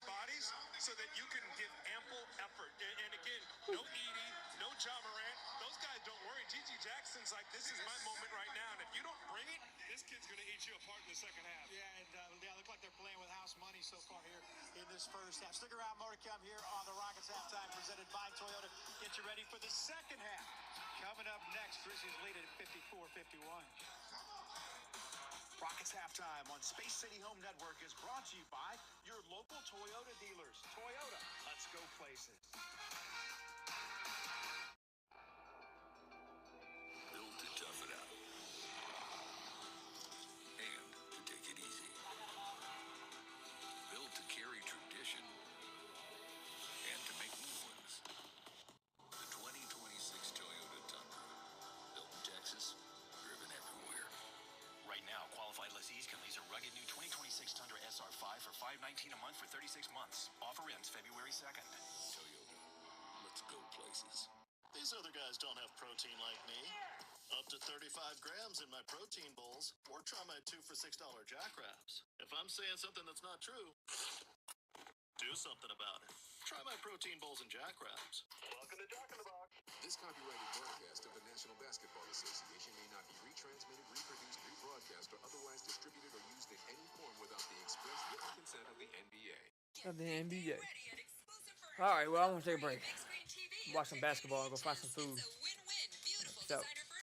[SPEAKER 3] bodies so that you can give ample effort. And again, no Edie, no Ja Morant. Those guys don't worry. Gigi Jackson's like, this is my moment right now. And if you don't bring it, this kid's going to eat you apart in the second half. Yeah, and they look like they're playing with house money so far here in this first half. Stick around, more to come here on the Rockets halftime presented by Toyota. Get you ready for the second half. Coming up next, Grizzlies lead it at 54-51.
[SPEAKER 8] Rockets Halftime on Space City Home Network is brought to you by your local Toyota dealers. Toyota, let's go places. Built to tough it out and to take it easy. Built to carry tradition and to make new ones. The 2026 Toyota Tundra. Built in Texas, driven everywhere. 36 Tundra SR5 for $519 a month for 36 months. Offer ends February 2nd.
[SPEAKER 3] Toyota. Let's go places.
[SPEAKER 9] These other guys don't have protein like me. Up to 35 grams in my protein bowls, or try my 2 for $6 Jackraps. If I'm saying something that's not true, do something about it. Try my protein bowls and Jackraps. Welcome to Jack in the Box.
[SPEAKER 3] This copyrighted broadcast of the National Basketball Association may not be retransmitted, reproduced, rebroadcast, or otherwise distributed or used in any form without the express written consent of the NBA.
[SPEAKER 1] Of the NBA. All right, well, I'm gonna take a break. Watch some basketball and go find some food. So.